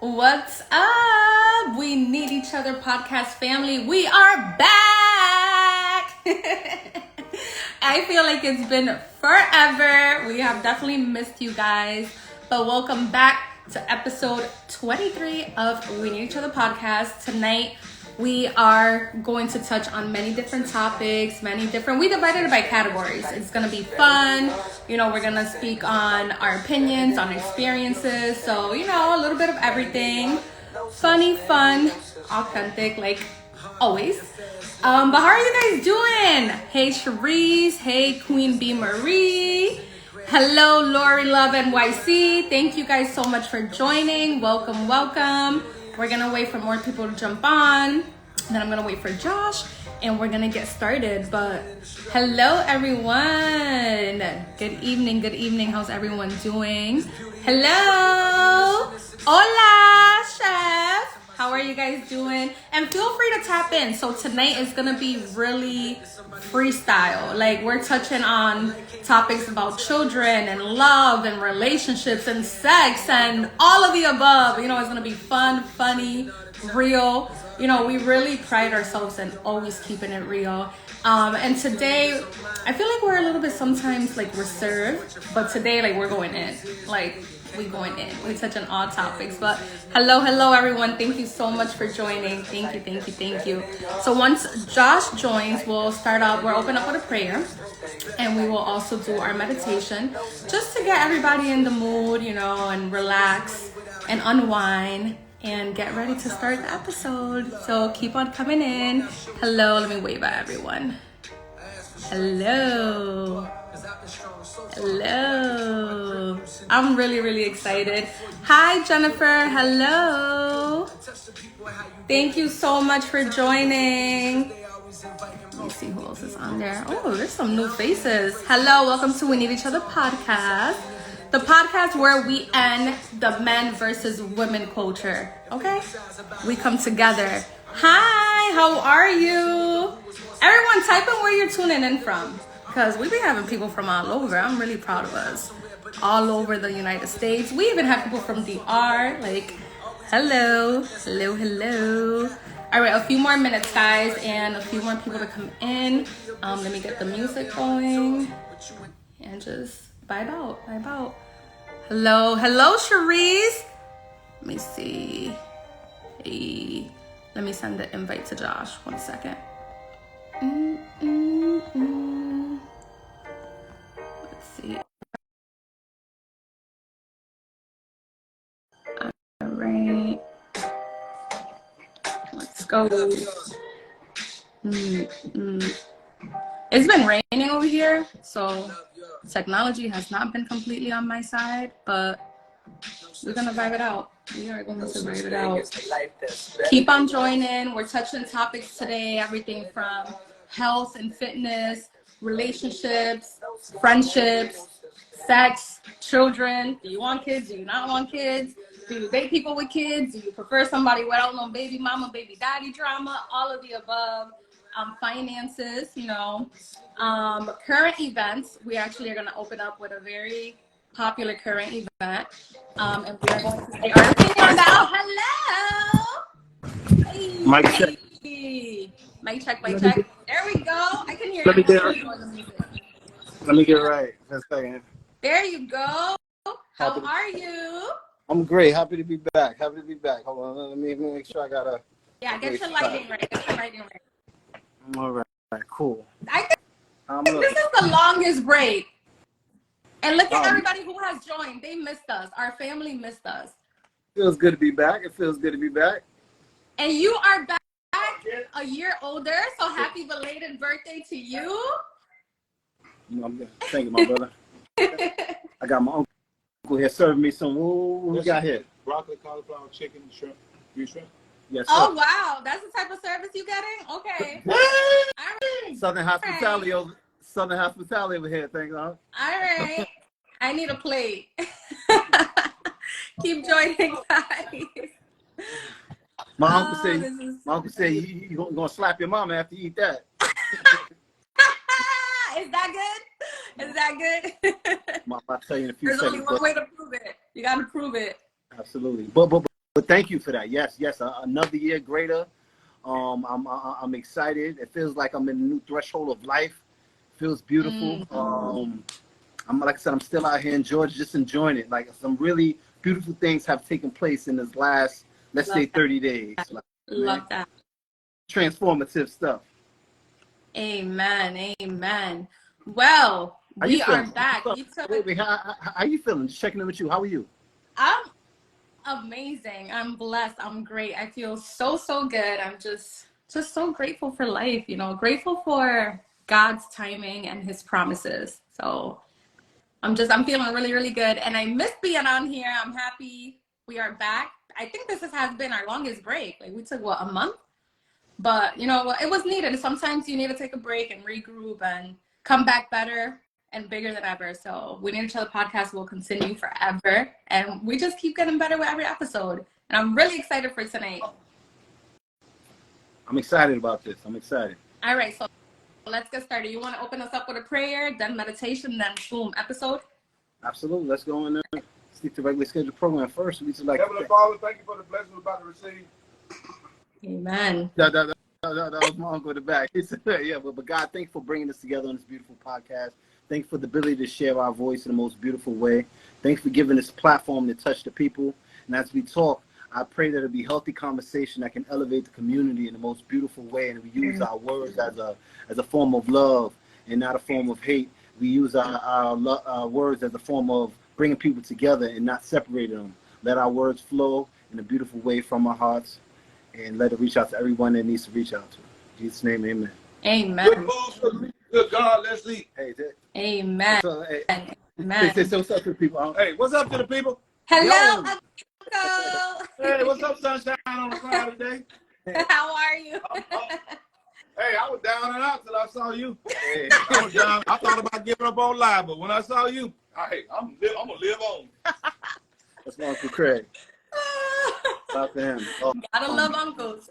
What's up? We Need Each Other podcast family. We are back. I feel like it's been forever. We have definitely missed you guys, but welcome back to episode 23 of We Need Each Other podcast. Tonight, we are going to touch on many different topics, we divided it by categories. It's going to be fun. We're going to speak on our opinions, on experiences. So, a little bit of everything. Funny, fun, authentic, like always. But how are you guys doing? Hey, Cherise. Hey, Queen B. Marie. Hello, Lori Love NYC. Thank you guys so much for joining. Welcome, welcome. We're going to wait for more people to jump on. Then I'm going to wait for Josh. And we're going to get started. But hello, everyone. Good evening. How's everyone doing? Hello. Hola, chef. How are you guys doing? And feel free to tap in. So tonight is going to be really freestyle. Like, we're touching on topics about children and love and relationships and sex and all of the above. It's going to be fun, funny, real. We really pride ourselves in always keeping it real. And today, I feel like we're a little bit sometimes like reserved, but today, like, we're going in. Like, we going in. We touching all topics. But hello, everyone. Thank you so much for joining. Thank you. So once Josh joins, we'll open up with a prayer. And we will also do our meditation just to get everybody in the mood, and relax and unwind and get ready to start the episode. So keep on coming in. Hello, let me wave at everyone. Hello. I'm really excited. Hi, Jennifer. Hello. Thank you so much for joining. Let me see who else is on there. Oh, there's some new faces. Hello, welcome to We Need Each Other podcast. The podcast where we end the men versus women culture. Okay? We come together. Hi, how are you? Everyone, type in where you're tuning in from. Because we be having people from all over. I'm really proud of us. All over the United States. We even have people from DR. Like, hello. All right, a few more minutes, guys, and a few more people to come in. Let me get the music going. And just vibe out. Hello, Cherise. Let me see. Hey, let me send the invite to Josh. 1 second. Let's see. All right. Let's go. It's been raining over here, so technology has not been completely on my side, but we're gonna vibe it out. Keep on joining. We're touching topics today, everything from health and fitness, relationships, friendships, sex, children. Do you want kids? Do you not want kids? Do you date people with kids? Do you prefer somebody without no baby mama, baby daddy drama? All of the above. Finances, current events. We actually are going to open up with a very popular current event. And we are going to say our opinion on that. Hello. Hey. Mic check. There we go. I can hear you. Let me get it right. Just a second. There you go. How are you? I'm great. Happy to be back. Hold on. Let me make sure I got a... Yeah, get your lighting right. All right, cool. I think this is the longest break. And look at everybody who has joined. They missed us. Our family missed us. Feels good to be back. And you are back a year older, so happy belated birthday to you. Thank you, my brother. I got my uncle here serving me some... What we got here? Broccoli, cauliflower, chicken, shrimp, beef shrimp. Yes, sir. Oh, wow. That's the type of service you getting? Okay. All right. Southern hospitality over here. Thank you. All right. I need a plate. Keep joining, guys. My uncle said you gonna slap your mama after you eat that. Is that good? I'll tell you in a few There's seconds. only one way to prove it. You got to prove it. Absolutely. But but thank you for that. Yes, another year greater. I'm excited. It feels like I'm in a new threshold of life. Feels beautiful. I'm like I said, I'm still out here in Georgia, just enjoying it. Like some really beautiful things have taken place in this last, let's say, 30 days. Like, Love that. Transformative stuff. Amen. Amen. Well, we are back. Wait, how you feeling? Just checking in with you. How are you? I'm amazing. I'm blessed. I'm great. I feel so good. I'm just so grateful for life, you know, grateful for God's timing and his promises. So I'm feeling really good. And I missed being on here. I'm happy we are back. I think this has been our longest break. Like we took a month? But you know, it was needed. Sometimes you need to take a break and regroup and come back better and bigger than ever. So We Need Each Other podcast will continue forever. And we just keep getting better with every episode. And I'm really excited for tonight. I'm excited about this. I'm excited. All right, so let's get started. You want to open us up with a prayer, then meditation, then boom, episode? Absolutely. Let's go in there. Stick to regular scheduled program first. We just like Heavenly Father, thank you for the blessing we're about to receive. Amen. That was my uncle in the back. He said, yeah, but God, thank you for bringing us together on this beautiful podcast. Thank you for the ability to share our voice in the most beautiful way. Thank you for giving us a platform to touch the people. And as we talk, I pray that it'll be healthy conversation that can elevate the community in the most beautiful way. And we use our words as a form of love and not a form of hate. We use our words as a form of bringing people together and not separating them. Let our words flow in a beautiful way from our hearts. And let it reach out to everyone that needs to reach out to. In Jesus' name, amen. Amen. Good God, let's eat. Hey, amen. So, hey, Amen. say what's up to the people. Hey, what's up to the people? Hello, Uncle. Hey, what's up, sunshine on a Friday day? How are you? Hey, I was down and out till I saw you. Hey, I was down. I thought about giving up on live, but when I saw you, hey, I'm gonna live on. That's my Uncle Craig. Shout to him. Gotta love uncles.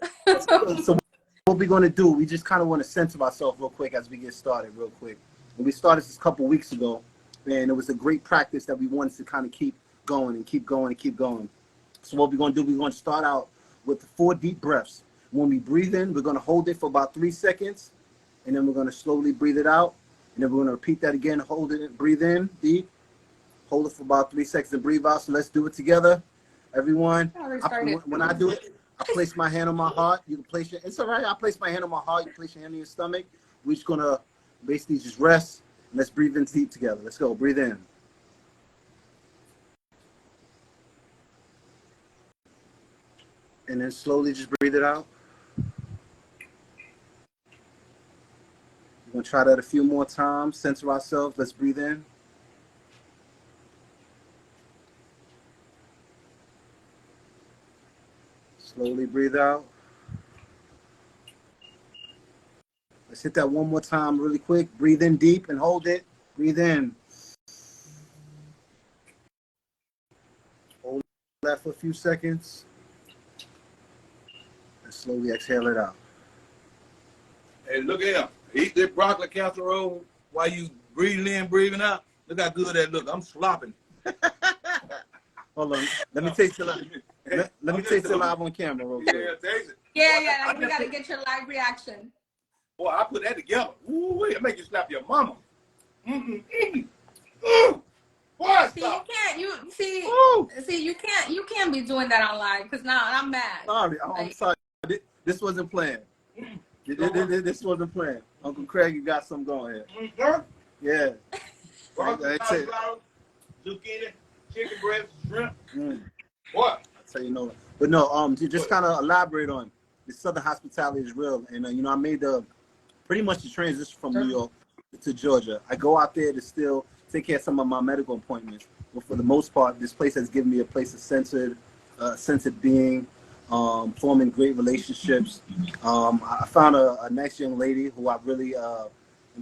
So what we're going to do, we just kind of want to center ourselves real quick as we get started real quick. When we started this a couple weeks ago, and it was a great practice that we wanted to kind of keep going and keep going and keep going. So what we're going to do, we're going to start out with 4 deep breaths. When we breathe in, we're going to hold it for about 3 seconds, and then we're going to slowly breathe it out. And then we're going to repeat that again, hold it, breathe in deep, hold it for about 3 seconds and breathe out. So let's do it together. Everyone, when I do it, I place my hand on my heart. You can place your, it's all right. I place my hand on my heart. You place your hand on your stomach. We're just going to basically just rest. And let's breathe in deep together. Let's go. Breathe in. And then slowly just breathe it out. We're going to try that a few more times. Center ourselves. Let's breathe in. Slowly breathe out. Let's hit that one more time really quick. Breathe in deep and hold it. Breathe in. Hold that for a few seconds. And slowly exhale it out. Hey, look at him. Eat this broccoli casserole while you breathing in, breathing out. Look how good that look. I'm slopping. Hold on. Let me taste it live. Let me taste it live on camera real quick. Yeah, taste it. Yeah, like we gotta get your live reaction. Boy, I put that together. Ooh, it make you slap your mama. Boy, See, you can't be doing that on live because now I'm mad. Sorry, I'm sorry. This wasn't planned. This wasn't planned. Uncle Craig, you got something going here. Yeah. Broccoli, cauliflower, zucchini, chicken breast, shrimp. What? I'll tell you no. But no, to just kind of elaborate on the Southern hospitality is real. And, I made pretty much the transition from New York to Georgia. I go out there to still take care of some of my medical appointments. But for the most part, this place has given me a place of centered being, forming great relationships. I found a nice young lady who I really am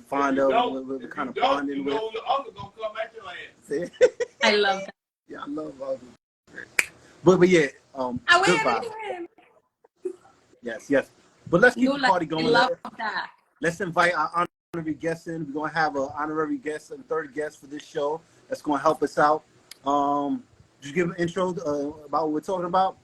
fond of. We're kind of bonding with. Your uncle gonna come at your ass. I love that. Yeah, I love Uncle. But yeah, good vibe. Yes. But let's keep the party going. Love that. Let's invite our honorary guests in. We're gonna have an honorary guest and third guest for this show. That's gonna help us out. Just give an intro about what we're talking about.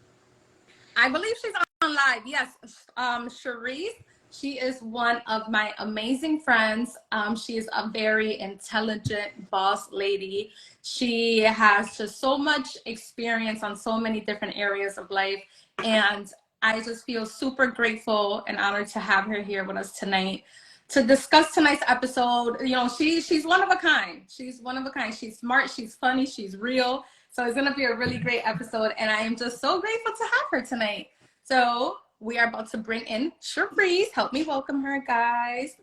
I believe she's on live. Yes, Cherise. She is one of my amazing friends. She is a very intelligent boss lady. She has just so much experience on so many different areas of life. And I just feel super grateful and honored to have her here with us tonight to discuss tonight's episode. You know, she's one of a kind. She's one of a kind. She's smart, she's funny, she's real. So it's gonna be a really great episode. And I am just so grateful to have her tonight. So we are about to bring in Cherise. Help me welcome her, guys.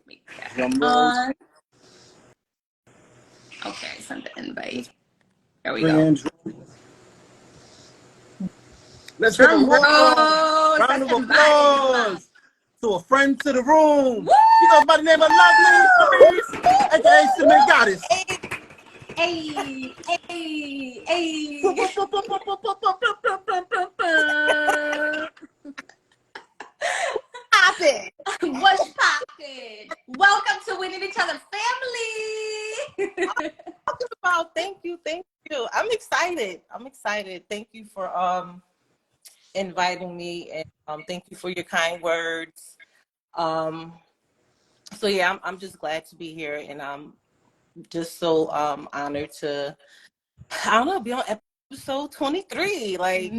On. Okay, send the invite. There we go. Let's give a round of applause to a friend to the room. Woo! She goes by the name of Lovely Cherise, aka Cinnamon Goddess. Hey, hey, hey. Poppin'. What's poppin'? Welcome to We Need Each Other Family. Talking about, thank you. I'm excited. Thank you for inviting me, and thank you for your kind words. So yeah, I'm just glad to be here, and I'm just so honored to, I don't know, be on episode 23. Like,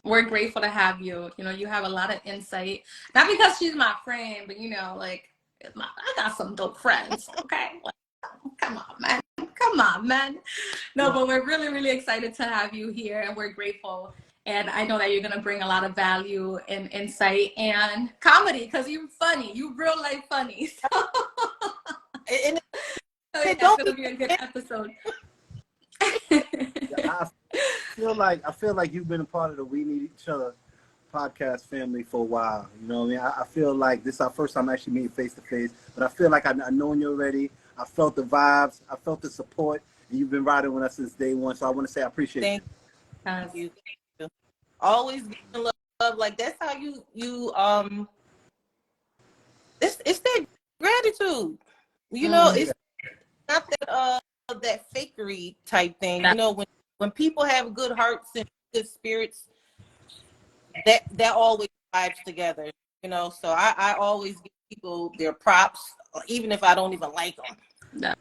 we're grateful to have you. You know, you have a lot of insight. Not because she's my friend, but you know, like, I got some dope friends. Okay, like, come on, man. No, but we're really, really excited to have you here, and we're grateful. And I know that you're gonna bring a lot of value and insight and comedy because you're funny. You real life funny. So, and it's gonna be a good episode. I feel like you've been a part of the We Need Each Other podcast family for a while. You know what I mean? I feel like this is our first time actually meeting face to face, but I feel like I've known you already. I felt the vibes. I felt the support, and you've been riding with us since day one. So I want to say I appreciate you. Thank you. Always giving love. Like, that's how you it's that gratitude. You know, it's not that fakery type thing. You know, when people have good hearts and good spirits, that always vibes together. You know, so I always give people their props, even if I don't even like them. That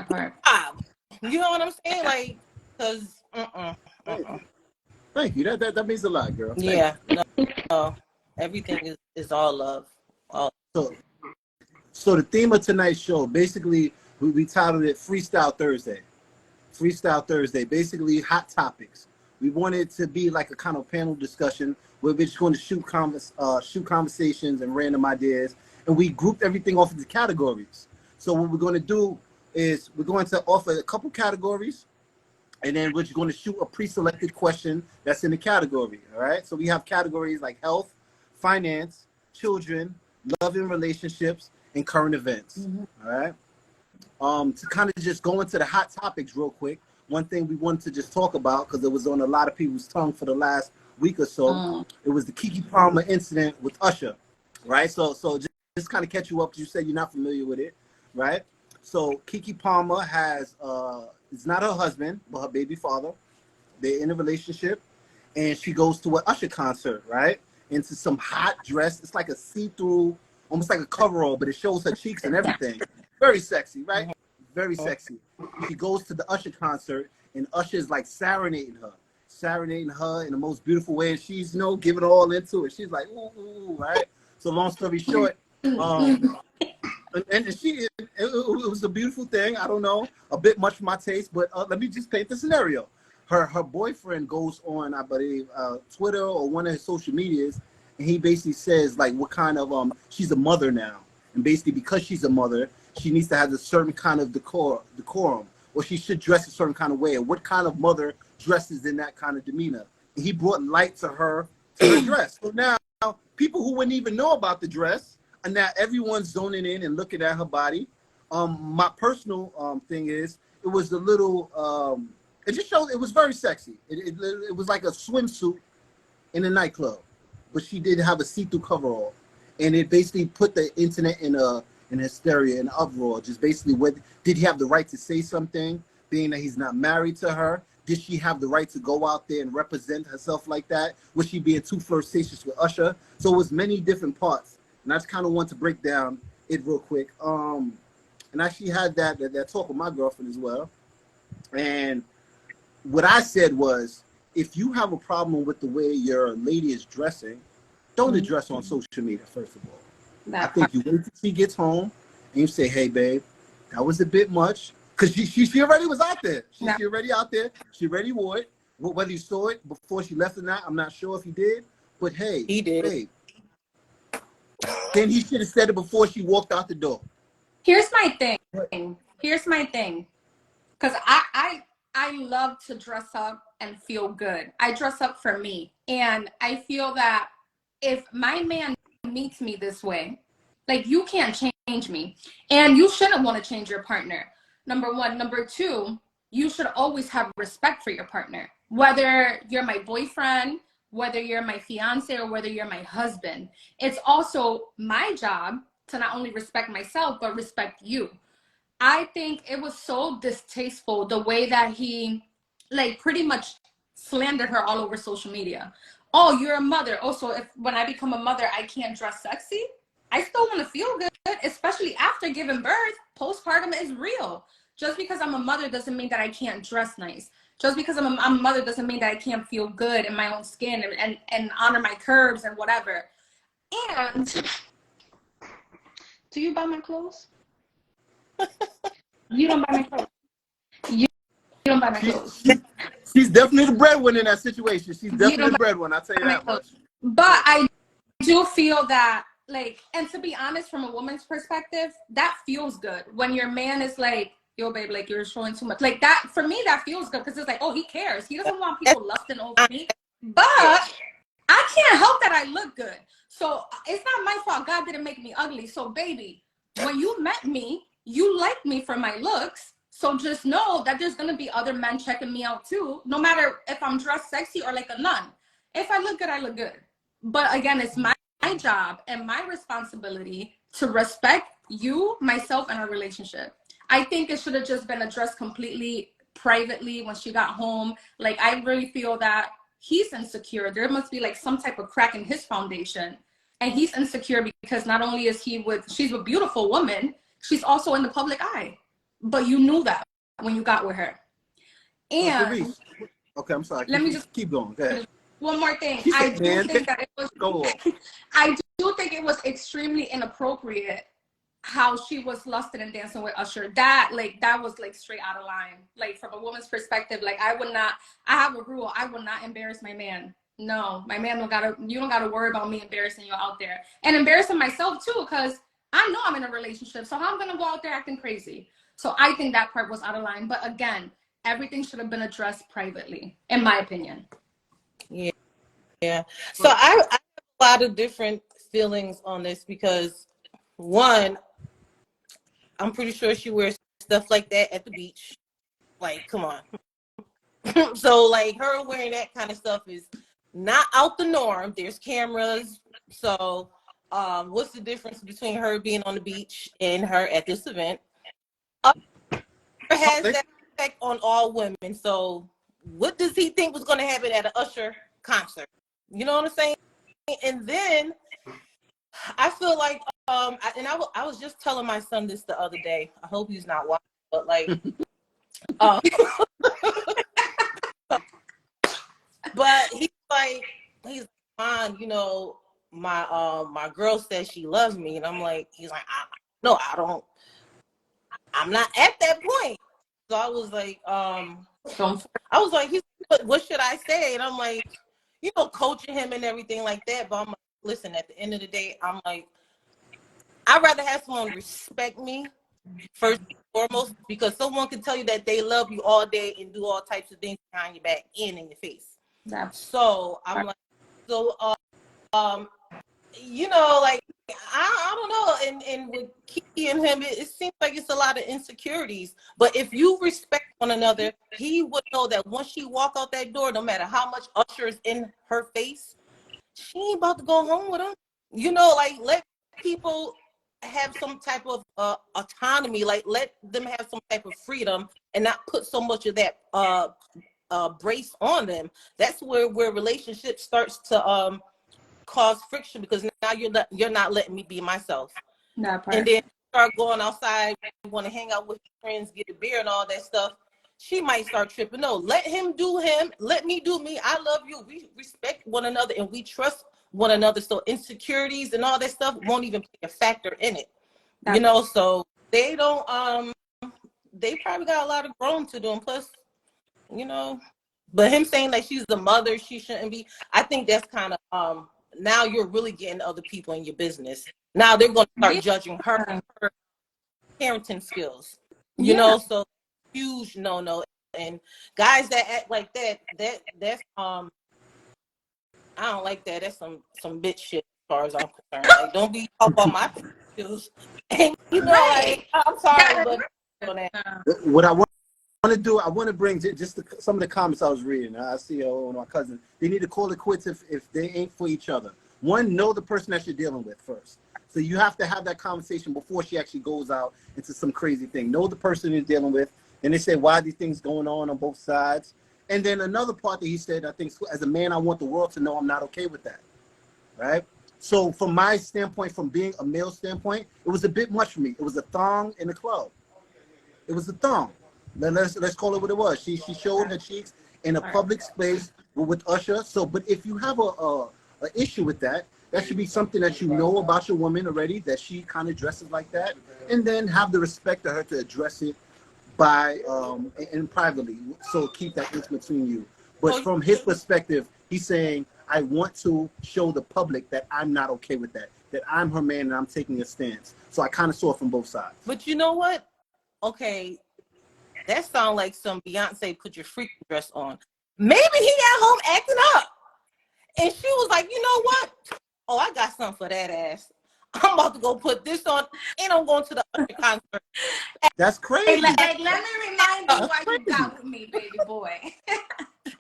part. You know what I'm saying? Like, because Thank you. That means a lot, girl. Yeah. No, everything is all love. So the theme of tonight's show, basically, we titled it Freestyle Thursday. Freestyle Thursday, basically hot topics. We wanted it to be like a kind of panel discussion where we're just going to shoot conversations and random ideas, and we grouped everything off into categories. So what we're going to do is we're going to offer a couple categories, and then we're just going to shoot a pre-selected question that's in the category, all right? So we have categories like health, finance, children, love and relationships, and current events, all right? To kind of just go into the hot topics real quick, one thing we wanted to just talk about, because it was on a lot of people's tongue for the last week or so, it was the Keke Palmer incident with Usher, right? So just kind of catch you up, because you said you're not familiar with it, right? So Keke Palmer has, it's not her husband, but her baby father. They're in a relationship, and she goes to an Usher concert, right? Into some hot dress. It's like a see-through, almost like a coverall, but it shows her cheeks and everything. Very sexy, right? Very sexy. She goes to the Usher concert, and Usher is like serenading her in the most beautiful way, and she's, you know, giving all into it. She's like, ooh, right? So long story short, and it was a beautiful thing. I don't know, a bit much for my taste, but let me just paint the scenario. Her boyfriend goes on, I believe, Twitter or one of his social medias, and he basically says, like, what kind of, she's a mother now. And basically, because she's a mother, she needs to have a certain kind of decorum, or she should dress a certain kind of way. And what kind of mother dresses in that kind of demeanor? And he brought light to her dress. So now, people who wouldn't even know about the dress, and now everyone's zoning in and looking at her body. My personal thing is, it was a little, it just showed, it was very sexy. It was like a swimsuit in a nightclub, but she did have a see-through coverall. And it basically put the internet in hysteria and uproar. Just basically, did he have the right to say something, being that he's not married to her? did she have the right to go out there and represent herself like that? Was she being too flirtatious with Usher? So it was many different parts, and I just kind of want to break down it real quick. And I actually had that talk with my girlfriend as well, and what I said was, if you have a problem with the way your lady is dressing, don't address on social media, first of all. I think you wait till she gets home and you say, hey, babe, that was a bit much. Because she already was out there. She already out there. She already wore it. Whether you saw it before she left or not, I'm not sure if he did. But hey, he did. Babe, then he should have said it before she walked out the door. Here's my thing. Because I love to dress up and feel good. I dress up for me. And I feel that if my man meets me this way, like, you can't change me. And you shouldn't want to change your partner. Number one. Number two, you should always have respect for your partner. Whether you're my boyfriend, whether you're my fiance, or whether you're my husband. It's also my job to not only respect myself, but respect you. I think it was so distasteful the way that he, like, pretty much slandered her all over social media. Oh, you're a mother. Oh, so if when I become a mother, I can't dress sexy? I still want to feel good, especially after giving birth. Postpartum is real. Just because I'm a mother doesn't mean that I can't dress nice. Just because I'm a mother doesn't mean that I can't feel good in my own skin and honor my curves and whatever. And do you buy my clothes? You don't buy my clothes. You don't buy my clothes. She's definitely the breadwinner in that situation. She's definitely the breadwinner, I'll tell you that much. But I do feel that, like, and to be honest, from a woman's perspective, that feels good. When your man is like, yo, babe, like, you're showing too much. Like, that, for me, that feels good, because it's like, oh, he cares. He doesn't want people lusting over me. But I can't help that I look good. So it's not my fault. God didn't make me ugly. So, baby, when you met me, you liked me for my looks. So just know that there's going to be other men checking me out too, no matter if I'm dressed sexy or like a nun. If I look good, I look good. But again, it's my job and my responsibility to respect you, myself, and our relationship. I think it should have just been addressed completely privately when she got home. Like, I really feel that he's insecure. There must be like some type of crack in his foundation. And he's insecure because not only is she's a beautiful woman, she's also in the public eye. But you knew that when you got with her. And okay, I'm sorry. Let me just keep going. Go ahead. One more thing. I do think that it was I do think it was extremely inappropriate how she was lusted and dancing with Usher. That was like straight out of line. Like, from a woman's perspective, like, I have a rule. I will not embarrass my man. No, my man you don't gotta worry about me embarrassing you out there. And embarrassing myself too, because I know I'm in a relationship. So how I'm gonna go out there acting crazy? So I think that part was out of line. But again, everything should have been addressed privately, in my opinion. Yeah. So I have a lot of different feelings on this, because one, I'm pretty sure she wears stuff like that at the beach. Like, come on. So, like, her wearing that kind of stuff is not out the norm. There's cameras. So what's the difference between her being on the beach and her at this event? Has that effect on all women. So what does he think was going to happen at an Usher concert? You know what I'm saying? And then I feel like, I was just telling my son this the other day. I hope he's not watching, but like, but he's fine. You know, my girl says she loves me, and I'm like, he's like, no, I don't. I'm not at that point. So I was like, what should I say? And I'm like, you know, coaching him and everything like that. But I'm like, listen, at the end of the day, I'm like, I'd rather have someone respect me first and foremost, because someone can tell you that they love you all day and do all types of things behind your back and in your face. So I'm like, you know, like, I don't know. And with Kiki and him, it seems like it's a lot of insecurities. But if you respect one another, he would know that once she walk out that door, no matter how much Usher is in her face, she ain't about to go home with him. You know, like, let people have some type of autonomy. Like, let them have some type of freedom and not put so much of that brace on them, that's where relationship starts to cause friction, because now you're not letting me be myself. That part. And then start going outside, want to hang out with friends, get a beer and all that stuff. She might start tripping. No, let him do him. Let me do me. I love you. We respect one another and we trust one another. So insecurities and all that stuff won't even play a factor in it. You know, so they don't, they probably got a lot of growing to do. And plus, you know, but him saying that she's the mother, she shouldn't be, I think that's kind of, now you're really getting other people in your business. Now they're going to start judging her parenting skills, you know, so huge no. And guys that act like that's I don't like that. That's some bitch shit as far as I'm concerned. Like, don't be up on my skills. And you know, like, I'm sorry, but what I want to do, I want to bring just some of the comments I was reading. I see my cousin. They need to call it quits if they ain't for each other. One, know the person that you're dealing with first. So you have to have that conversation before she actually goes out into some crazy thing. Know the person you're dealing with. And they say, why are these things going on both sides? And then another part that he said, I think, as a man, I want the world to know I'm not okay with that, right? So from my standpoint, from being a male standpoint, it was a bit much for me. It was a thong in the club. It was a thong. Let's call it what it was. She showed her cheeks in a public space with Usher. So, but if you have a issue with that, that should be something that you know about your woman already, that she kind of dresses like that, and then have the respect to her to address it by and privately, so keep that intimate between you. But from his perspective, he's saying, I want to show the public that I'm not okay with that I'm her man and I'm taking a stance. So I kind of saw it from both sides. But you know what? Okay, that sounds like some Beyonce put your freaking dress on. Maybe he at home acting up, and she was like, you know what? Oh, I got something for that ass. I'm about to go put this on, and I'm going to the Usher concert. That's crazy. Hey, let me remind you why you got with me, baby boy.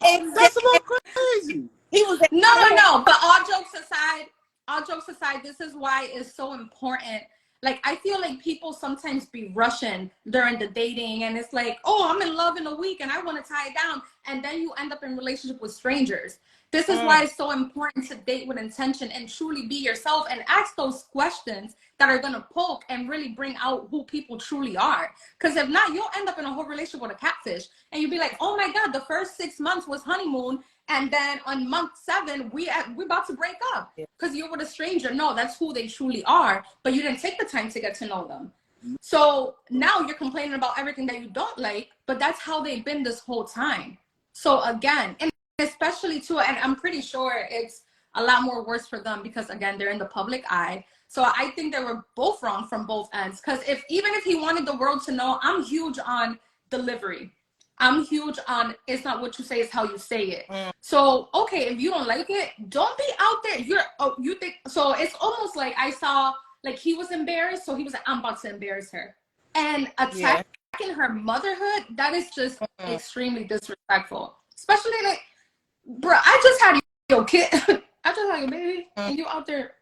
That's a little crazy. He was no. But all jokes aside, this is why it's so important. Like, I feel like people sometimes be rushing during the dating, and it's like, oh, I'm in love in a week and I want to tie it down. And then you end up in relationship with strangers. This is why it's so important to date with intention and truly be yourself and ask those questions that are going to poke and really bring out who people truly are. Because if not, you'll end up in a whole relationship with a catfish. And you'll be like, oh my God, the first 6 months was honeymoon. And then on month 7, we about to break up because you're with a stranger. No, that's who they truly are. But you didn't take the time to get to know them. So now you're complaining about everything that you don't like, but that's how they've been this whole time. So again, and especially too, and I'm pretty sure it's a lot more worse for them because again, they're in the public eye. So I think they were both wrong from both ends. Because even if he wanted the world to know, I'm huge on delivery. I'm huge on it's not what you say, it's how you say it. So okay, if you don't like it, don't be out there. You think so? It's almost like I saw like he was embarrassed, so he was like, I'm about to embarrass her, and attacking her motherhood. That is just extremely disrespectful. Especially like, bro, I just had your kid. I just had your baby, and you out there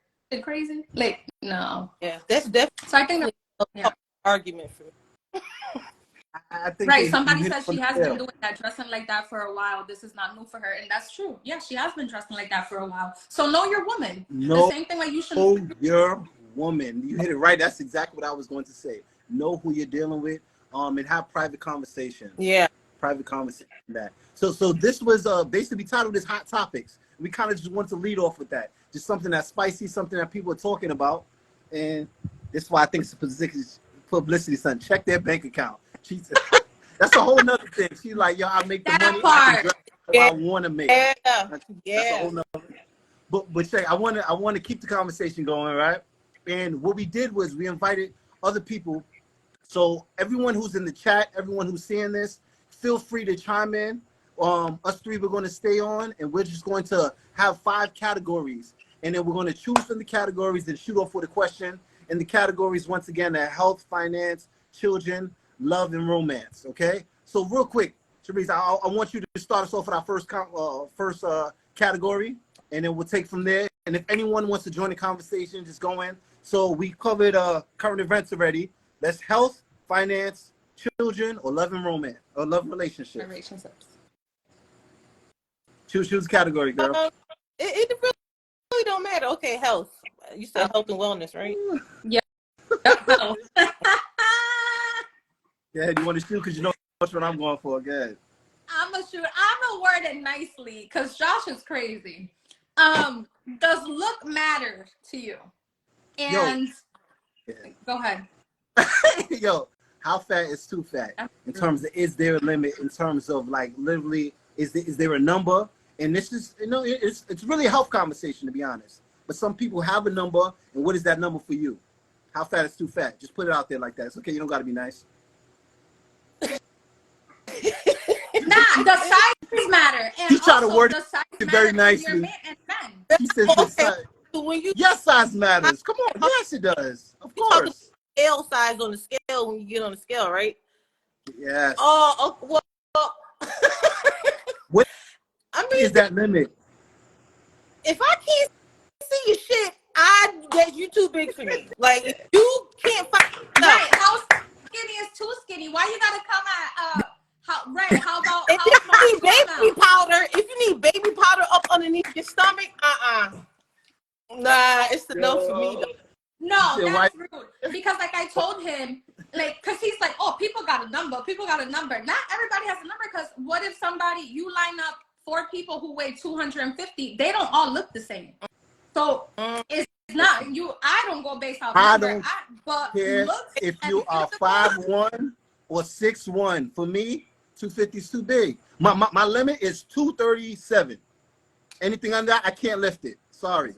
crazy. Like, no. Yeah, that's definitely. So I think that argument for me. I think right. Somebody said she has been doing that, dressing like that for a while. This is not new for her, and that's true. Yeah, she has been dressing like that for a while. So know your woman. Know the same thing like you should know your woman. You hit it right. That's exactly what I was going to say. Know who you're dealing with, and have private conversations. Yeah, private conversation. That. So this was basically titled as Hot Topics. We kind of just wanted to lead off with that. Just something that's spicy, something that people are talking about, and this is why I think it's publicity. Son, check their bank account. That's a whole nother thing. She's like, yo, I make the money I want to make. Yeah. That's a whole nother. But check, I want to keep the conversation going, right? And what we did was we invited other people. So everyone who's in the chat, everyone who's seeing this, feel free to chime in. Us three, we're going to stay on, and we're just going to have 5 categories, and then we're going to choose from the categories and shoot off with a question. And the categories, once again, are health, finance, children, love, and romance. Okay. So real quick, Sharice, I want you to start us off with our first category, and then we'll take from there. And if anyone wants to join the conversation, just go in. So we covered current events already. That's health, finance, children, or love and romance, or love relationships. Choose category, girl. It really don't matter. Okay, health. You said health and wellness, right? Health. Yeah, you want to shoot because you know which one I'm going for. Go ahead. I'm gonna word it nicely because Josh is crazy. Does look matter to you? And go ahead. Yo, how fat is too fat? In terms of, is there a limit? In terms of like literally, is there a number? And this is, it's really a health conversation, to be honest. But some people have a number, and what is that number for you? How fat is too fat? Just put it out there like that. It's okay. You don't got to be nice. Nah, the size matter. And You try to also word the size it very matters when nicely. you're man and men. She says the size. So when you Yes, size matters. Come on. Yes, it does. Of course. scale size on the scale when you get on the scale, right? Yes. Oh, well. What I mean, is that limit? if I can't see your shit, that you too big for me. Like, if you can't find Right? How skinny is too skinny? Why you gotta come at How about if how you small need is baby now? powder, if you need baby powder up underneath your stomach, nah, it's a no for me. Though. No, Yeah, that's rude. Because like I told him, like, cause he's like, oh, people got a number. Not everybody has a number. Cause what if you line up 4 people who weigh 250? They don't all look the same. So it's not you. I don't go based off number. But Care looks if and you are physical- 5'1" or 6'1". For me, 250 is too big. My limit is 237. Anything under that, I can't lift it. Sorry.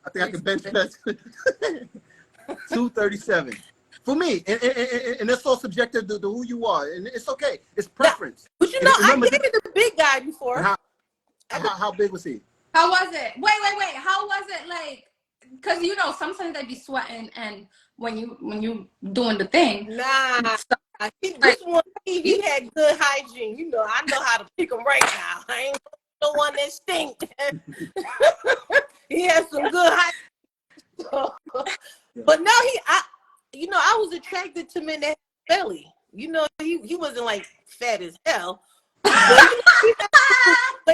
I think I can bench press 237. For me, and it's so subjective to who you are, and it's okay. It's preference. But you know, I dated a big guy before. How big was he? How was it? Wait. How was it like? Cause sometimes they be sweating, and when you doing the thing. Nah, he had good hygiene. I know how to pick him right now. I ain't the one that stink. He has some good hygiene. But no, I was attracted to men that had belly. He wasn't like fat as hell. But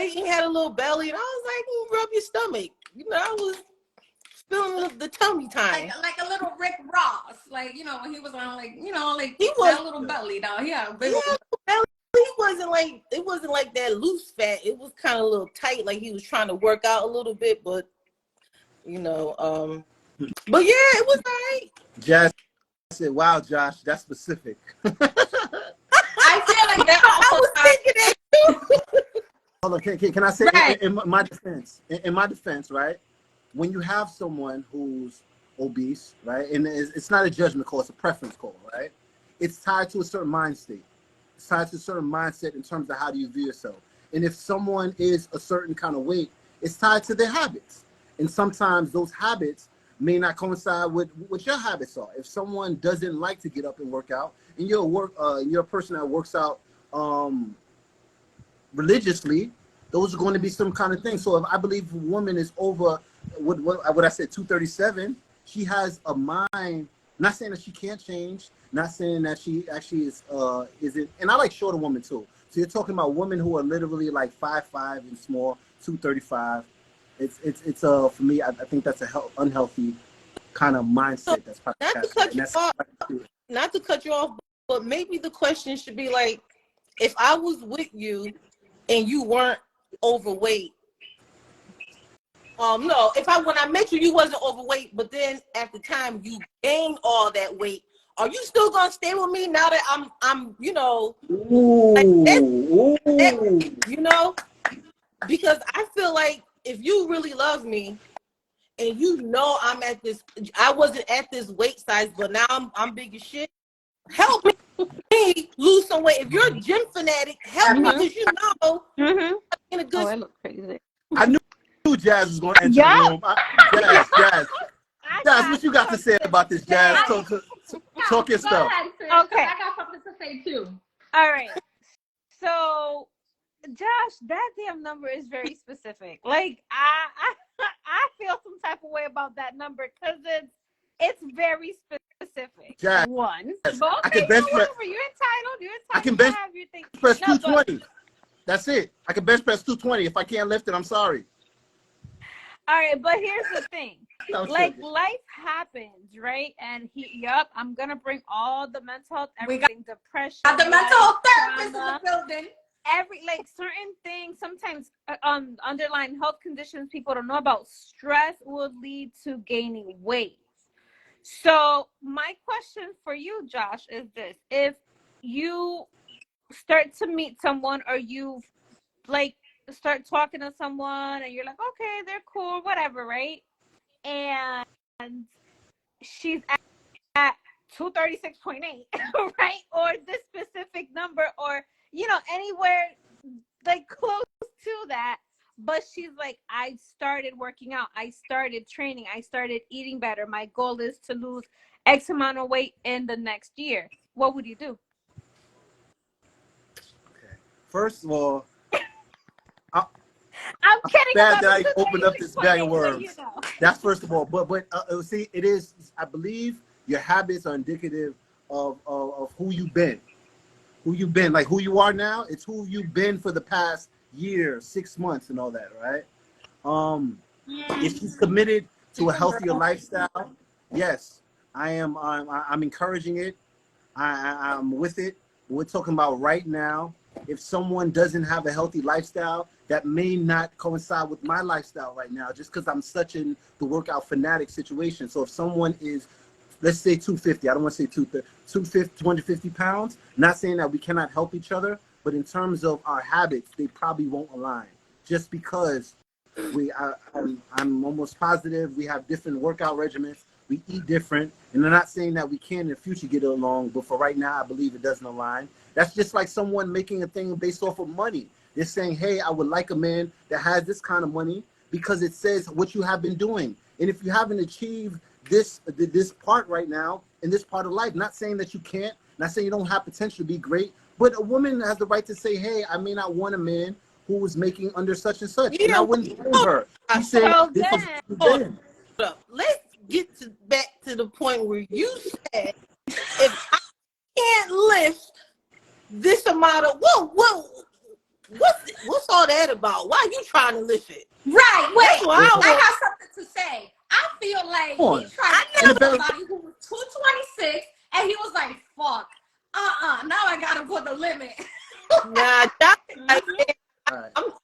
he had a little belly, and I was like, rub your stomach. I was feeling the tummy time. Like a little Rick Ross. Like, when he was on he was a little belly though. He had a big belly. It wasn't like that loose fat. It was kind of a little tight, like he was trying to work out a little bit, but but yeah, it was all right. Jazz said, wow, Josh, that's specific. I feel like that I was thinking that too. Hold on, can I say right. in my defense? In my defense, right? When you have someone who's obese, right, and it's not a judgment call, it's a preference call, right? It's tied to a certain mind state. It's tied to a certain mindset in terms of how do you view yourself. And if someone is a certain kind of weight, it's tied to their habits. And sometimes those habits may not coincide with what your habits are. If someone doesn't like to get up and work out, and you're a person that works out religiously, those are going to be some kind of things. So if I believe a woman is over what I said, 237, she has a mind. Not saying that she can't change. Not saying that she actually isn't. And I like shorter women too. So you're talking about women who are literally like 5'5" and small, 235. It's for me. I think that's a unhealthy kind of mindset. That's probably not to cut you off, but maybe the question should be like, if I was with you and you weren't overweight. No, when I met you, you wasn't overweight, but then at the time you gained all that weight. Are you still gonna stay with me now that I'm because I feel like if you really love me and I wasn't at this weight size, but now I'm big as shit. Help me lose some weight. If you're a gym fanatic, help me because in a good. Oh, I look crazy. I knew Jazz was going to enter the room. Jazz, what you got to say about this, Jazz? Talk your stuff. Ahead, sis, Okay. I got something to say too. All right. So, Josh, that damn number is very specific. Like, I feel some type of way about that number because it's very specific. Jazz, One. yes. But I okay, can bench press. whatever. You're entitled. I can bench to have your thing. press No, 220. That's it. I can bench press 220. If I can't lift it, I'm sorry. All right, but here's the thing. I'm Like joking. life happens, right? And I'm gonna bring all the mental health, We got everything, depression, the mental life, health therapist in trauma, the building. every like certain things. Sometimes underlying health conditions people don't know about. Stress will lead to gaining weight. So my question for you, Josh, is this: if you start to meet someone, or you like start talking to someone, and you're like, okay, they're cool, whatever, right? And she's at 236.8, right? Or this specific number, or anywhere like close to that. But she's like, I started working out, I started training, I started eating better. My goal is to lose X amount of weight in the next year. What would you do? Okay. First of all, I'm kidding bad about that I the opened up this bag of 236.8, worms. but That's first of all. But see, it is. I believe your habits are indicative of who you've been. Who you've been, like who you are now. It's who you've been for the past year, 6 months, and all that, right? If she's committed to a healthier lifestyle, yes, I am. I'm encouraging it. I'm with it. We're talking about right now. If someone doesn't have a healthy lifestyle, that may not coincide with my lifestyle right now, just because I'm such in the workout fanatic situation. So if someone is, let's say 250, I don't want to say 250 pounds, not saying that we cannot help each other, but in terms of our habits, they probably won't align. Just because I'm almost positive we have different workout regimens, we eat different, and I'm not saying that we can in the future get along, but for right now, I believe it doesn't align. That's just like someone making a thing based off of money. They're saying, hey, I would like a man that has this kind of money because it says what you have been doing. And if you haven't achieved this part right now in this part of life, not saying that you can't, not saying you don't have potential to be great, but a woman has the right to say, hey, I may not want a man who was making under such and such. And I wouldn't blame her. She said, so this is then, what you've been. Let's get back to the point where you said, if I can't lift this amount of what's all that about? Why are you trying to lift it? Right, wait. That's what I I have something to say. I feel like he tried to kill somebody who was 226, and he was like, fuck, now I gotta put the limit. Nah,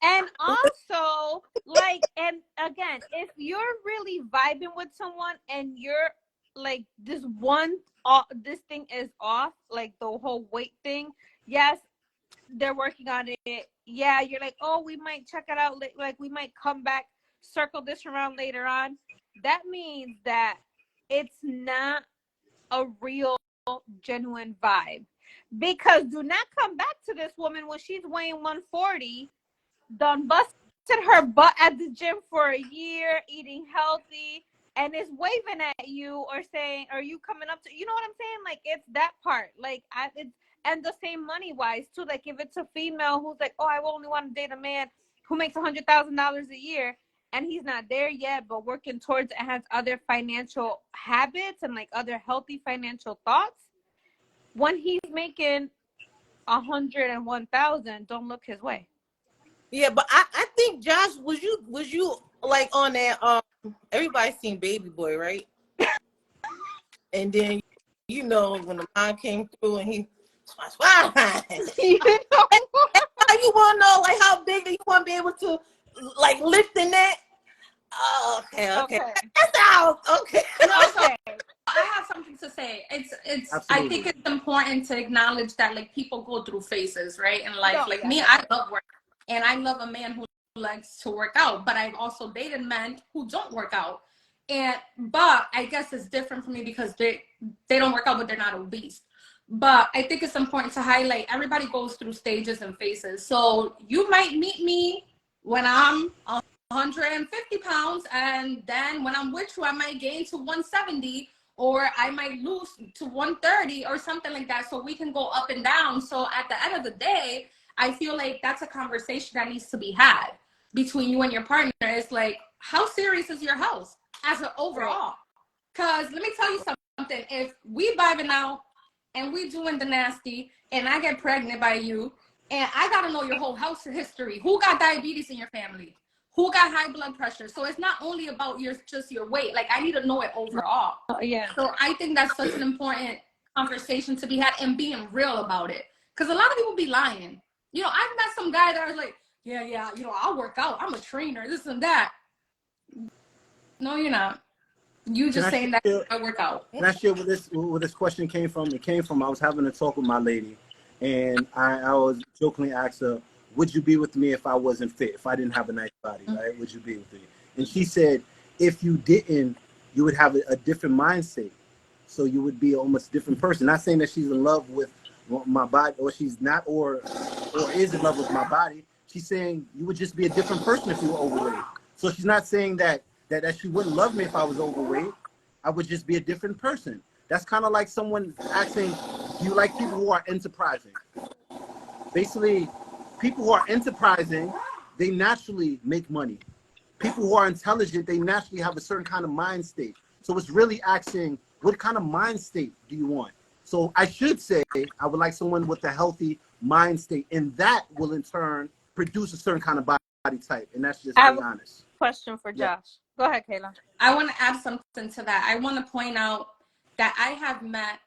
and also, like, and again, if you're really vibing with someone and you're like this thing is off, like the whole weight thing, yes, they're working on it. Yeah, you're like, oh, we might check it out, like we might come back, circle this around later on. That means that it's not a real genuine vibe, because do not come back to this woman when she's weighing 140, done busted her butt at the gym for a year, eating healthy, and is waving at you or saying, are you coming up to, you know what I'm saying? Like, it's that part. Like, and the same money wise too. Like, if it's a female who's like, oh, I only want to date a man who makes $100,000 a year, and he's not there yet, but working towards it, has other financial habits and like other healthy financial thoughts. When he's making 101,000, don't look his way. Yeah, but I think, Josh, was you like on that? Everybody's seen Baby Boy, right? And then when the line came through and he you want to know like how big you want to be able to like lifting that? Oh, okay. That's out. Okay. Okay. I have something to say. It's Absolutely. I think it's important to acknowledge that like people go through phases, right? In life. No, Me, I love work, and I love a man who likes to work out, but I've also dated men who don't work out. But I guess it's different for me because they don't work out, but they're not obese. But I think it's important to highlight everybody goes through stages and phases. So you might meet me when I'm 150 pounds, and then when I'm with you, I might gain to 170, or I might lose to 130 or something like that. So we can go up and down. So at the end of the day, I feel like that's a conversation that needs to be had between you and your partner. It's like, how serious is your health as an overall? Because let me tell you something. If we vibing out and we doing the nasty and I get pregnant by you, And I got to know your whole health history. Who got diabetes in your family? Who got high blood pressure? So it's not only about just your weight. Like, I need to know it overall. Oh, yeah. So I think that's such an important conversation to be had and being real about it. Because a lot of people be lying. You know, I've met some guy that was like, yeah, you know, I'll work out. I'm a trainer, this and that. No, you're not. You just saying that I work out. Can I share where this question came from? It came from, I was having a talk with my lady, and I was jokingly asked her, would you be with me if I wasn't fit, if I didn't have a nice body, right? Would you be with me? And she said, if you didn't, you would have a different mindset. So you would be almost a different person. Not saying that she's in love with my body, or she's not, or is in love with my body. She's saying you would just be a different person if you were overweight. So she's not saying that she wouldn't love me if I was overweight. I would just be a different person. That's kind of like someone asking, do you like people who are enterprising? Basically, people who are enterprising, they naturally make money. People who are intelligent, they naturally have a certain kind of mind state. So it's really asking, what kind of mind state do you want? So I should say, I would like someone with a healthy mind state, and that will in turn produce a certain kind of body type. And that's just being honest. Question for Josh. Go ahead, Kayla. I want to add something to that. I want to point out that I have met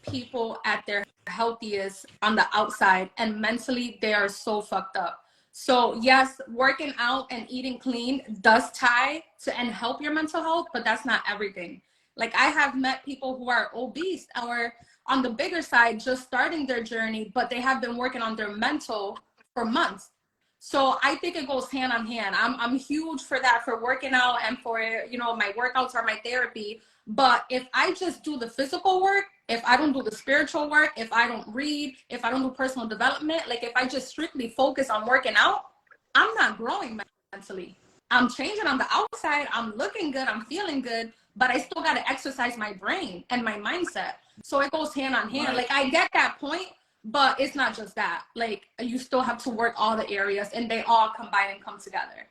people at their healthiest on the outside, and mentally they are so fucked up. So yes, working out and eating clean does tie to and help your mental health, but that's not everything. Like, I have met people who are obese or on the bigger side, just starting their journey, but they have been working on their mental for months. So I think it goes hand on hand. I'm huge for that, for working out and for, you know, my workouts or my therapy. But if I just do the physical work, if I don't do the spiritual work, if I don't read, if I don't do personal development, like if I just strictly focus on working out, I'm not growing mentally. I'm changing on the outside. I'm looking good. I'm feeling good, but I still got to exercise my brain and my mindset. So it goes hand on hand. Like, I get that point, but it's not just that. Like, you still have to work all the areas, and they all combine and come together.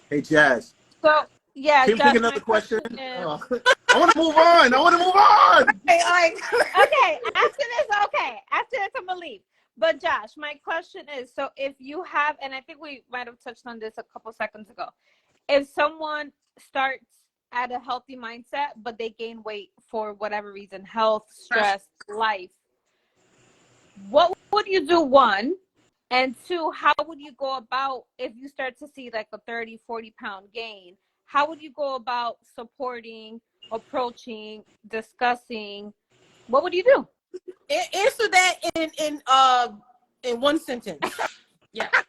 Hey, Jazz. So, yeah. Can you pick another question? I want to move on. Okay, after this, I'm going to leave. But Josh, my question is, so if you have, and I think we might have touched on this a couple seconds ago, if someone starts at a healthy mindset, but they gain weight for whatever reason, health, stress, life, what would you do, one? And two, how would you go about if you start to see like a 30, 40-pound gain? How would you go about supporting, approaching, discussing? What would you do? Answer that in one sentence. Yeah. All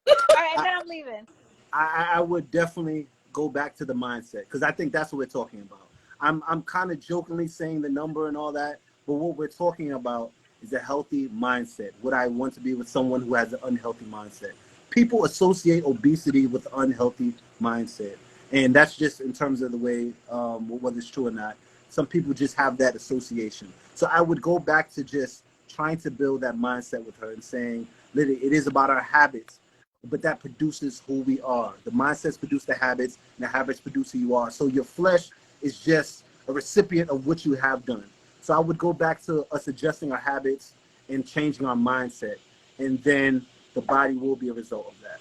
right, and then I'm leaving. I would definitely go back to the mindset, because I think that's what we're talking about. I'm kind of jokingly saying the number and all that, but what we're talking about is a healthy mindset. Would I want to be with someone who has an unhealthy mindset? People associate obesity with unhealthy mindset, and that's just in terms of the way, whether it's true or not. Some people just have that association. So I would go back to just trying to build that mindset with her and saying, literally, it is about our habits, but that produces who we are. The mindsets produce the habits, and the habits produce who you are. So your flesh is just a recipient of what you have done. So I would go back to us adjusting our habits and changing our mindset, and then the body will be a result of that.